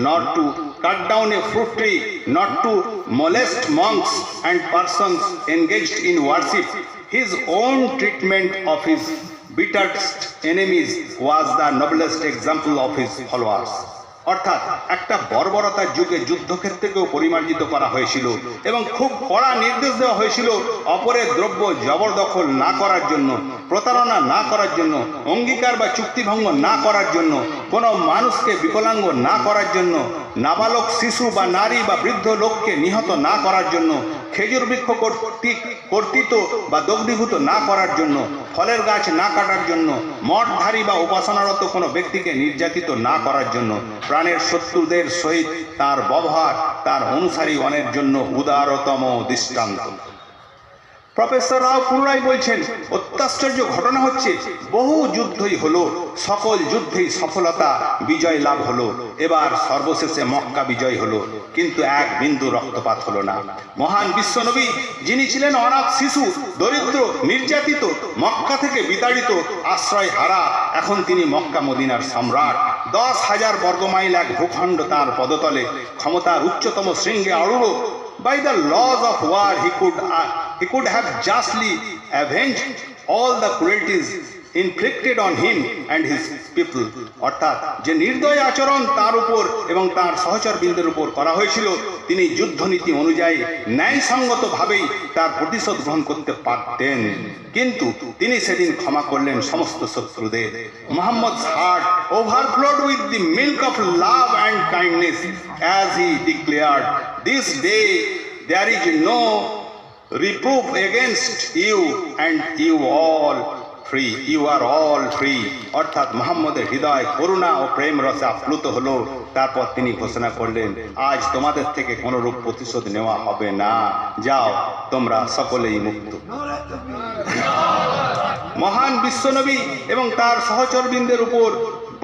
not to cut down a fruit tree, not to molest monks and persons engaged in worship. His own treatment of his bitterest enemies was the noblest example of his followers. অর্থাৎ একটা বর্বরতার যুগে যুদ্ধক্ষেত্রকেও পরিমার্জিত করা হয়েছিল এবং খুব কড়া নির্দেশ দেওয়া হয়েছিল অপরের দ্রব্য জবরদখল না করার জন্য, প্রতারণা না করার জন্য, অঙ্গীকার বা চুক্তিভঙ্গ না করার জন্য, কোনো মানুষকে বিকলাঙ্গ না করার জন্য, নাবালক শিশু বা নারী বা বৃদ্ধ লোককে নিহত না করার জন্য, খেজুর বৃক্ষ কর্তৃত্ব বা দগ্ধীভূত না করার জন্য, ফলের গাছ না কাটার জন্য, মঠধারী বা উপাসনারত কোনো ব্যক্তিকে নির্যাতিত না করার জন্য, প্রাণের শত্রুদের সহিত তার ব্যবহার তার অনুসারীগণের জন্য উদারতম দৃষ্টান্ত। প্রফেসর রাও পুনরায় বলছেন, অত্যাশ্চর্য ঘটনা হচ্ছে, বহু যুদ্ধই হলো, সকল যুদ্ধেই সফলতা বিজয় লাভ হলো, এবার সর্বশেষে মক্কা বিজয় হলো, কিন্তু এক বিন্দু রক্তপাত হলো না। মহান বিশ্বনবী, যিনি ছিলেন অনাথ শিশু, দরিদ্র, নির্যাতিত, মক্কা থেকে বিতাড়িত, আশ্রয় হারা, এখন তিনি মক্কা মদিনার সম্রাট। 10,000 বর্গমাইল এক ভূখণ্ড তার পদতলে, ক্ষমতার উচ্চতম শৃঙ্গে আরূঢ়। By the laws of war, he could have justly avenged all the cruelties inflicted on him and his people. অর্থাৎ যে নির্দয় আচরণ তার উপর এবং তার সহচরবৃন্দের উপর করা হয়েছিল, তিনি যুদ্ধনীতি অনুযায়ী ন্যায়সঙ্গতভাবেই তার প্রতিশোধ গ্রহণ করতে পারতেন, কিন্তু তিনি সেদিন ক্ষমা করলেন সমস্ত শত্রুদের। Muhammad's heart overflowed with the milk of love and kindness as he declared, "This day there is no reproof against you and you all free, you are all free." অর্থাৎ মুহাম্মদের হৃদয় করুণা ও প্রেম রসে আপ্লুত হলো। তারপর তিনি ঘোষণা করলেন, আজ তোমাদের থেকে কোনো রূপ প্রতিশোধ নেওয়া হবে না, যাও তোমরা সকলেই মুক্ত। মহান বিশ্বনবী এবং তার সহচরবৃন্দের উপর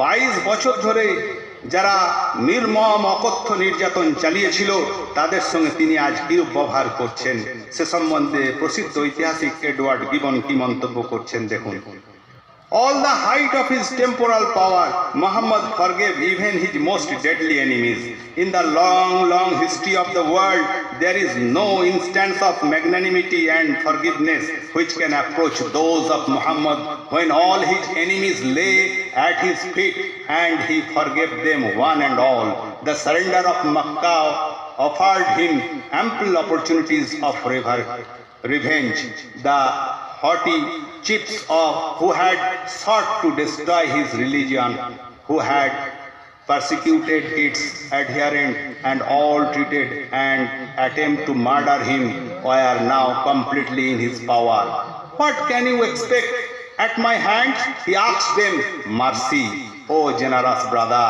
22 বছর ধরে যারা নির্মম অকথ্য নির্যাতন চালিয়েছিল, তাদের সঙ্গে তিনি আজ কি ব্যবহার করছেন সে সম্বন্ধে প্রসিদ্ধ ঐতিহাসিক এডওয়ার্ড গিবন কি মন্তব্য করছেন দেখুন। All the height of his temporal power, Muhammad forgave even his most deadly enemies. In the long history of the world, there is no instance of magnanimity and forgiveness which can approach those of Muhammad, when all his enemies lay at his feet and he forgave them one and all. The surrender of Makkah offered him ample opportunities of revenge. The haughty chiefs who had sought to destroy his religion, who had persecuted its adherents and all treated and attempt to murder him, were now completely in his power. What can you expect at my hands? He asked them mercy, O generous brother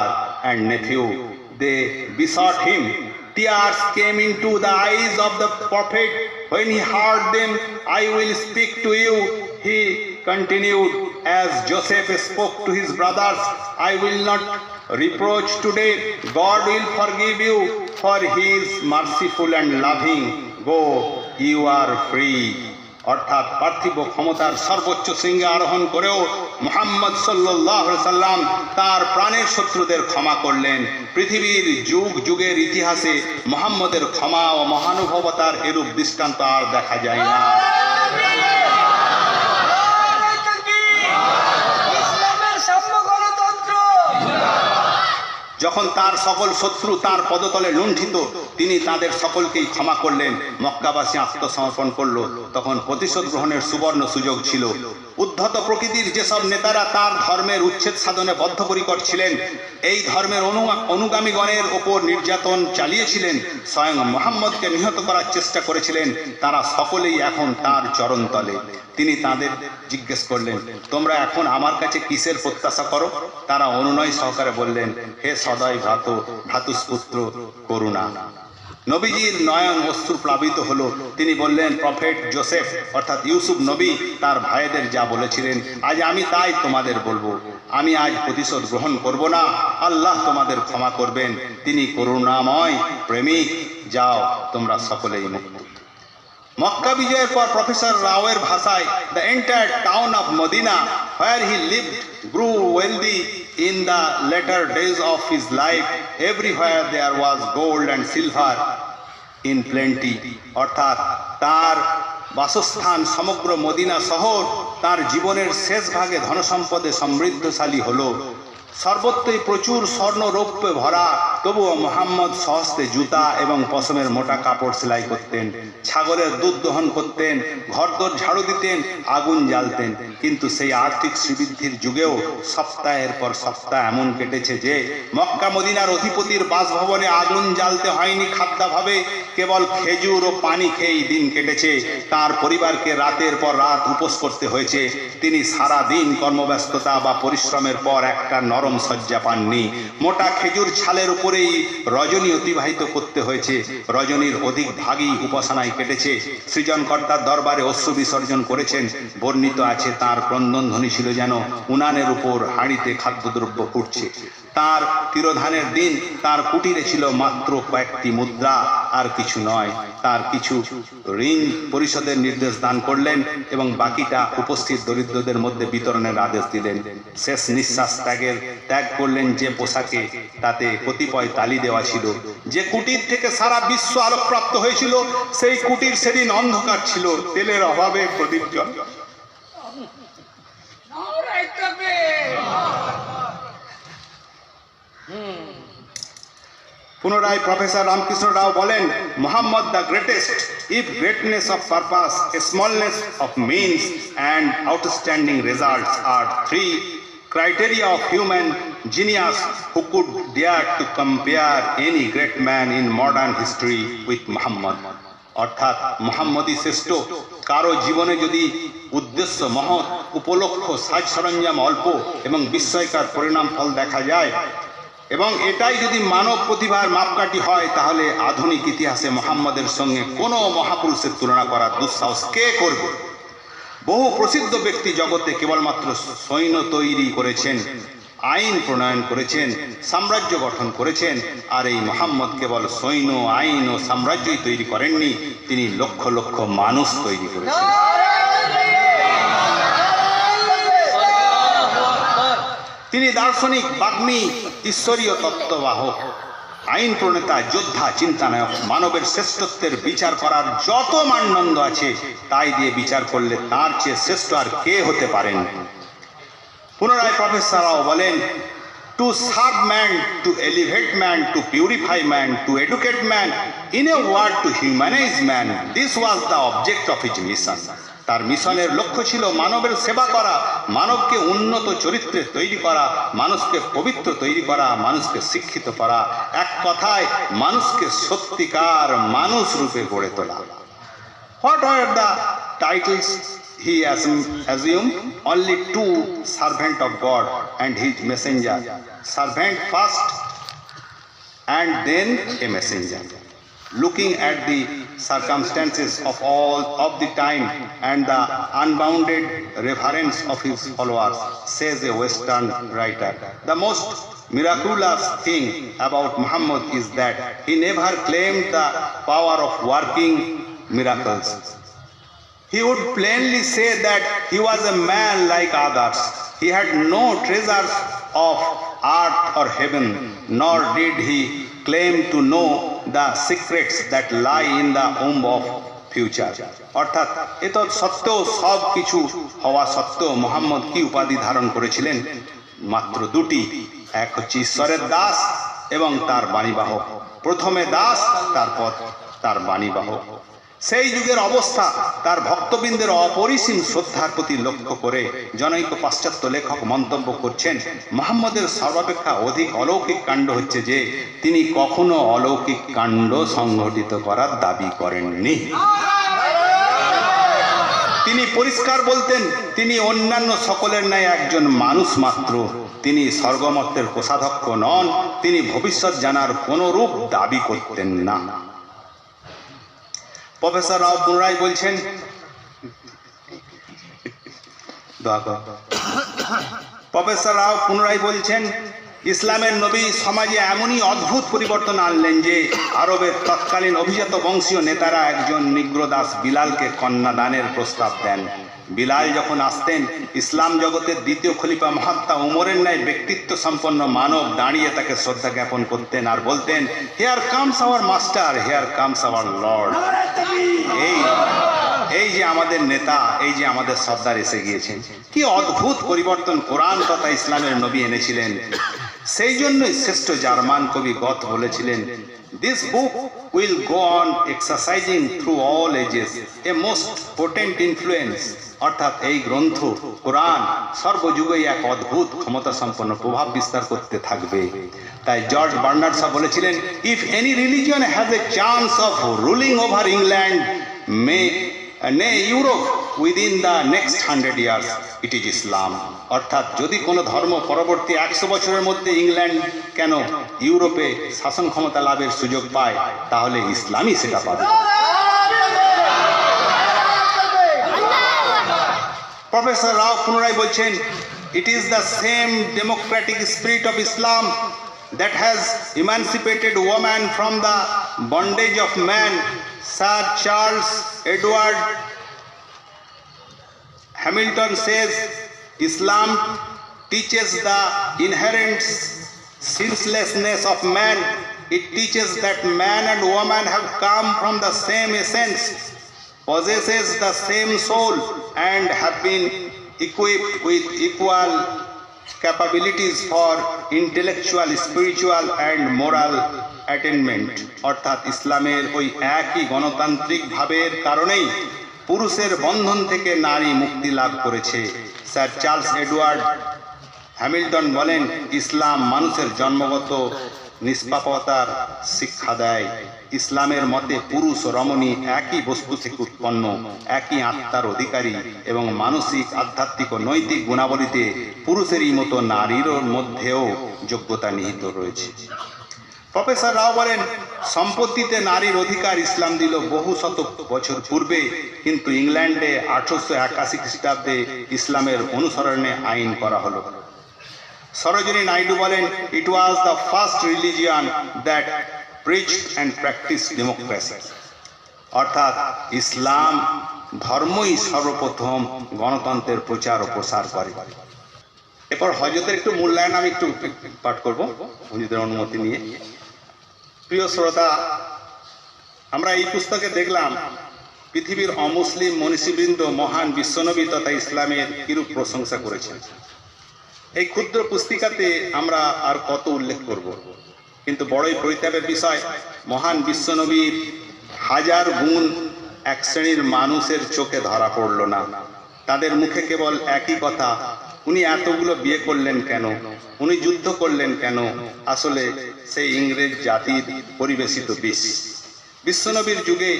and nephew. They besought him. Tears came into the eyes of the prophet when he heard them. I will speak to you, he continued, as Joseph spoke to his brothers. I will not reproach today. God will forgive you, for he is merciful and loving. Go, you are free. অর্থাৎ পার্থিব ক্ষমতার সর্বোচ্চ শৃঙ্গে আরোহণ করেও মুহাম্মদ সাল্লাল্লাহু আলাইহি সাল্লাম তার প্রাণের শত্রুদের ক্ষমা করলেন। পৃথিবীর যুগ যুগের ইতিহাসে মুহাম্মদের ক্ষমা ও মহানুভবতার এরূপ দৃষ্টান্ত আর দেখা যায় না। যখন তার সকল শত্রু তার পদতলে লুণ্ঠিত, তিনি তাদের সকলকেই ক্ষমা করলেন। মক্কাবাসী আত্মসমর্পণ করল, তখন প্রতিশোধ গ্রহণের সুবর্ণ সুযোগ ছিল। উদ্ধত প্রকৃতির যেসব নেতারা তার ধর্মের উচ্ছেদ সাধনে বদ্ধপরিকর ছিলেন, এই ধর্মের অনুগামীগণের ওপর নির্যাতন চালিয়েছিলেন, স্বয়ং মুহাম্মদকে নিহত করার চেষ্টা করেছিলেন, তারা সকলেই এখন তার চরণতলে। তিনি তাদের জিজ্ঞেস করলেন, তোমরা এখন আমার কাছে কিসের প্রত্যাশা করো? তারা অনুনয় সহকারে বললেন, হে সদয় ভ্রাতুষ্পুত্র, করুণা। নবীজির নয়ন অশ্রু প্লাবিত হলো। তিনি বললেন, প্রফেট জোসেফ অর্থাৎ ইউসুফ নবী তার ভাইদের যা বলেছিলেন, আজ আমি তাই তোমাদের বলবো। আমি আজ প্রতিশোধ গ্রহণ করব না, আল্লাহ তোমাদের ক্ষমা করবেন, তিনি করুণাময় প্রেমিক। যাও তোমরা সকলেই মুক্ত। মক্কা বিজয়ের পর প্রফেসর রাওয়ের ভাষায়, the entire town of Medina where he lived grew wealthy in the latter days of his life. Everywhere there was gold and silver in plenty. অর্থাৎ তার বাসস্থান সমগ্র মদিনা শহর তার জীবনের শেষ ভাগে ধনসম্পদে সমৃদ্ধশালী হলো। সর্বত্রই প্রচুর স্বর্ণ রৌপ্যে ভরা। তবুও মুহাম্মদ সহস্তে জুতা এবং পশমের মোটা কাপড় সেলাই করতেন, ছাগলের দুধ দহন করতেন, ঘরদোর ঝাড়ু দিতেন, আগুন জ্বালতেন। কিন্তু সেই আর্থিক শ্রীবৃদ্ধির যুগেও সপ্তাহের পর সপ্তাহ এমন কেটেছে যে মক্কা মদিনার অধিপতির বাসভবনে আগুন জ্বালতে হয়নি খাদ্যাভাবে, কেবল খেজুর ও পানি খেয়েই দিন কেটেছে। তার পরিবারকে রাতের পর রাত উপোস করতে হয়েছে। তিনি সারা দিন কর্মব্যস্ততা বা পরিশ্রমের পর একটা নরম শয্যা পাননি। মোটা খেজুর ছালের উপরে করেই রজনী অতিবাহিত করতে হয়েছে। রজনীর অধিক ভাগই উপাসনায় কেটেছে। সৃজনকর্তার দরবারে অশ্রু বিসর্জন করেছেন। বর্ণিত আছে তার ক্রন্দনধ্বনি ছিল যেন উনানের উপর হাঁড়িতে খাদ্যদ্রব্য ফুটছে। তার তিরোধানের দিন তার কুটিরে ছিল মাত্র কয়েকটি মুদ্রা, আর কিছু নয়। তার কিছু ঋণ পরিশোধের নির্দেশ দান করলেন এবং বাকিটা উপস্থিত দরিদ্রদের মধ্যে বিতরণের আদেশ দিলেন। শেষ নিঃশ্বাস ত্যাগ করলেন যে পোশাকে, তাতে কতিপয় তালি দেওয়া ছিল। যে কুটির থেকে সারা বিশ্ব আলোকপ্রাপ্ত হয়েছিল, সেই কুটির সেদিন অন্ধকার ছিল, তেলের অভাবে প্রদীপ জ্বলে। পুনরায় প্রফেসর রামকৃষ্ণ রাও বলেন, Mohammad the greatest, if greatness of purpose, smallness of means and outstanding results are three criteria of human genius, who could dare to compare any great man in modern history with Muhammad? অর্থাৎ মোহাম্মদই শ্রেষ্ঠ। কারো জীবনে যদি উদ্দেশ্য মহৎ, উপলক্ষ সাজ সরঞ্জাম অল্প এবং বিস্ময়কর পরিণাম ফল দেখা যায়, এবং এটাই যদি মানব প্রতিভার মাপকাঠি হয়, তাহলে আধুনিক ইতিহাসে মোহাম্মদের সঙ্গে কোনো মহাপুরুষের তুলনা করার দুঃসাহস কে করবে? বহু প্রসিদ্ধ ব্যক্তি জগতে কেবলমাত্র সৈন্য তৈরি করেছেন, আইন প্রণয়ন করেছেন, সাম্রাজ্য গঠন করেছেন, আর এই মোহাম্মদ কেবল সৈন্য, আইন ও সাম্রাজ্যই তৈরি করেননি, তিনি লক্ষ লক্ষ মানুষ তৈরি করেছেন। তিনি দার্শনিক, বাগ্মী, ঈশ্বরীয় তত্ত্ববাহক, আইন প্রণেতা, যোদ্ধা, চিন্তানায়ক। মানবের শ্রেষ্ঠত্বের বিচার করার যত মানদণ্ড আছে, তাই দিয়ে বিচার করলে তার চেয়ে শ্রেষ্ঠ আর কে হতে পারেন? পুনরায় প্রফেসর রাও বলেন, to serve man, to elevate man, to purify man, to educate man, in a word to humanise man, this was the object of his mission. তার মিশনের লক্ষ্য ছিল মানবের সেবা করা, মানবকে উন্নত চরিত্রে তৈরি করা, মানুষকে পবিত্র তৈরি করা, মানুষকে শিক্ষিত করা, এক কথায় মানুষকে সত্যিকার মানুষ রূপে গড়ে তোলা। What were the titles he assumed? Only two: servant of God and his messenger. Servant first and then a messenger. Looking at the circumstances of all of the time and the unbounded reverence of his followers, says a Western writer, the most miraculous thing about Muhammad is that he never claimed the power of working miracles. He would plainly say that he was a man like others. He had no treasures of earth or heaven, nor did he claim to know the secrets that lie in the womb of future. অর্থাৎ এত সত্ত্বেও, সব কিছু হওয়া সত্ত্বেও মোহাম্মদ কি উপাধি ধারণ করেছিলেন? মাত্র দুটি। এক হচ্ছে ঈশ্বরের দাস এবং তার বাণীবাহক। প্রথমে দাস, তারপর তার বাণীবাহক। সেই যুগের অবস্থা তার ভক্তবৃন্দের অপরিসীম শ্রদ্ধার প্রতি লক্ষ্য করে জনৈক পাশ্চাত্য লেখক মন্তব্য করছেন, মুহাম্মদের সর্বাপেক্ষা অধিক অলৌকিক কাণ্ড হচ্ছে যে তিনি কখনো অলৌকিক কাণ্ড সংঘটিত করার দাবি করেননি। তিনি পরিষ্কার বলতেন, তিনি অন্যান্য সকলের ন্যায় একজন মানুষ মাত্র। তিনি স্বর্গমর্তের কোষাধ্যক্ষ নন। তিনি ভবিষ্যৎ জানার কোনো রূপ দাবি করতেন না। প্রফেসর রাও পুনরায় বলছেন, ইসলামের নবী সমাজে এমনই অদ্ভুত পরিবর্তন আনলেন যে আরবের তৎকালীন অভিজাত বংশীয় নেতারা একজন নিগ্রদাস বিলালকে কন্যাদানের প্রস্তাব দেন। বিলাল যখন আসতেন, ইসলাম জগতের দ্বিতীয় খলিফা মহাত্মা উমরের ন্যায় ব্যক্তিত্ব সম্পন্ন মানব দাঁড়িয়ে তাকে শ্রদ্ধা জ্ঞাপন করতেন আর বলতেন, here comes hour master, here comes hour Lord. এই যে আমাদের নেতা, এই যে আমাদের সর্দার এসে গিয়েছেন। কি অদ্ভুত পরিবর্তন কোরআন তথা ইসলামের নবী এনেছিলেন। সেই জন্যই শ্রেষ্ঠ জার্মান কবি গথ বলেছিলেন, this book will go on exercising through all ages A most potent influence. অর্থাৎ এই গ্রন্থ কোরআন সর্বযুগেই এক অদ্ভুত ক্ষমতা সম্পন্ন প্রভাব বিস্তার করতে থাকবে। তাই জর্জ বার্নার্ড শাহ বলেছিলেন, if any religion has a chance of ruling over England, Nay, Europe, within the next 100 years it is Islam. অর্থাৎ যদি কোনো ধর্ম পরবর্তী 100 বছরের মধ্যে ইংল্যান্ড কেন ইউরোপে শাসন ক্ষমতা লাভের সুযোগ পায়, তাহলে ইসলামই সেটা পাবে। প্রফেসর রাও পুনরায় বলছেন, it is the same democratic spirit of Islam that has emancipated woman from the bondage of man. Sir Charles Edward Hamilton says, Islam teaches the inherent sinlessness of man. It teaches that man and woman have come from the same essence, possesses the same soul, and have been equipped with equal capabilities for intellectual, spiritual and moral attainment. অর্থাৎ ইসলামের ওই একই গণতান্ত্রিক ভাবের কারণেই পুরুষের বন্ধন থেকে নারী মুক্তি লাভ করেছে। স্যার চার্লস এডওয়ার্ড হ্যামিল্টন বলেন, ইসলাম মানুষের জন্মগত নিষ্পাপতার শিক্ষা দেয়। ইসলামের মতে পুরুষ ও রমণী একই বস্তু থেকে উৎপন্ন, একই আত্মার অধিকারী এবং মানসিক, আধ্যাত্মিক ও নৈতিক গুণাবলীতে পুরুষেরই মতো নারীর মধ্যেও যোগ্যতা নিহিত রয়েছে। প্রফেসর রাও বলেন, সম্পত্তিতে নারীর অধিকার ইসলাম দিল বহু শত বছর পূর্বে, কিন্তু ইংল্যান্ডে 1881 খ্রিস্টাব্দে ইসলামের অনুসরণে আইন করা হলো। সরোজিনী নাইডু বলেন, it was the first religion that preached and practice democracy. অর্থাৎ ইসলাম ধর্মই সর্বপ্রথম গণতন্ত্রের প্রচার ও প্রসার করে। এরপর হজরতের একটু মূল্যায়ন আমি একটু পাঠ করব হুজুরদের অনুমতি নিয়ে। প্রিয় শ্রোতা, আমরা এই পুস্তকে দেখলাম পৃথিবীর অমুসলিম মনীষীবৃন্দ মহান বিশ্বনবী তথা ইসলামের কিরূপ প্রশংসা করেছেন। এই ক্ষুদ্র পুস্তিকাতে আমরা আর কত উল্লেখ করব, কিন্তু বড়ই পরিতাপের বিষয়, মহান বিশ্বনবীর হাজার গুণ এক শ্রেণীর মানুষের চোখে ধরা পড়ল না। তাদের মুখে কেবল একই কথা, উনি এতগুলো বিয়ে করলেন কেন, উনি যুদ্ধ করলেন কেন। আসলে সেই ইংরেজ জাতির পরিবেশিত বিষ। বিশ্বনবীর যুগে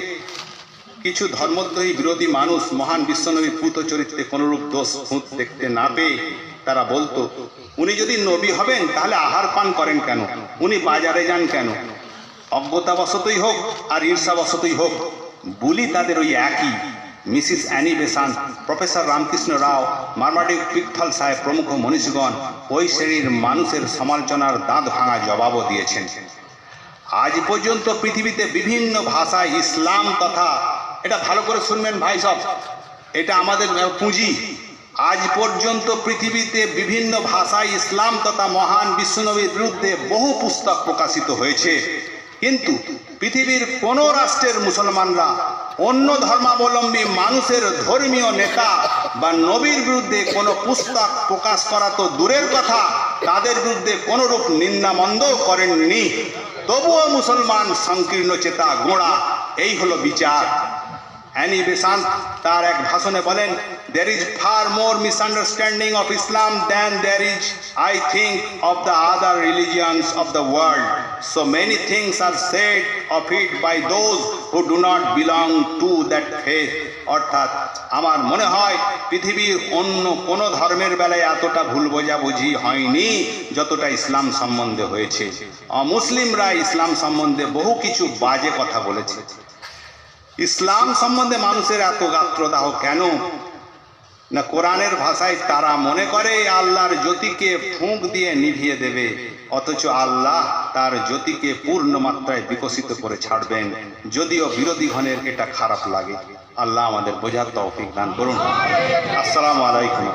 কিছু ধর্মদ্রোহী বিরোধী মানুষ মহান বিশ্বনবীর পূত চরিত্রে কোনরূপ দোষ খুঁত দেখতে না পেয়ে তারা বলতো, উনি যদি নবী হবেন তাহলে আহার পান করেন কেন, উনি বাজারে যান কেন। অজ্ঞতাবশতই হোক আর ঈর্ষাবশতই হোক, বুলি তাদের ওই একই। Mrs Annie Besant, professor Ramakrishna রাও, মারমার্ডিক পিকথল সাহেব প্রমুখ মনীষীগণ ওই শ্রেণীর মানুষের সমালোচনার দাঁত ভাঙা জবাবও দিয়েছেন। আজ পর্যন্ত পৃথিবীতে বিভিন্ন ভাষায় ইসলাম তথা, এটা ভালো করে শুনবেন ভাই সব, এটা আমাদের পুঁজি। আজ পর্যন্ত পৃথিবীতে বিভিন্ন ভাষায় ইসলাম তথা মহান বিশ্বনবীর বিরুদ্ধে বহু পুস্তক প্রকাশিত হয়েছে, কিন্তু পৃথিবীর কোন রাষ্ট্রের মুসলমানরা অন্য ধর্মাবলম্বী মানুষের ধর্মীয় নেতা বা নবীর বিরুদ্ধে কোনো পুস্তক প্রকাশ করা তো দূরের কথা, তাদের বিরুদ্ধে কোনরূপ নিন্দামন্দ করেননি। তবুও মুসলমান সংকীর্ণ চেতা গোঁড়া, এই হলো বিচার। অ্যানি বেসান্ট তার এক ভাষণে বলেন, there is far more misunderstanding of Islam than there is, I think, of the other religions of the world. So many things are said of it by those who do not belong to that faith. অর্থাৎ আমার মনে হয় পৃথিবীর অন্য কোনো ধর্মের বেলায় এতটা ভুল বোঝাবুঝি হয়নি যতটা ইসলাম সম্বন্ধে হয়েছে। অমুসলিমরা ইসলাম সম্বন্ধে বহু কিছু বাজে কথা বলেছে। ইসলাম সম্বন্ধে মানুষের এত গাত্রদাহ কেন না? কোরআনের ভাষায় তারা মনে করে আল্লাহর জ্যোতিকে ফুঁক দিয়ে নিভিয়ে দেবে, অথচ আল্লাহ তার জ্যোতিকে পূর্ণ মাত্রায় বিকশিত করে ছাড়বেন, যদিও বিরোধী গণের এটা খারাপ লাগে। আল্লাহ আমাদের বোঝার তৌফিক দান করুন। আসসালামু আলাইকুম।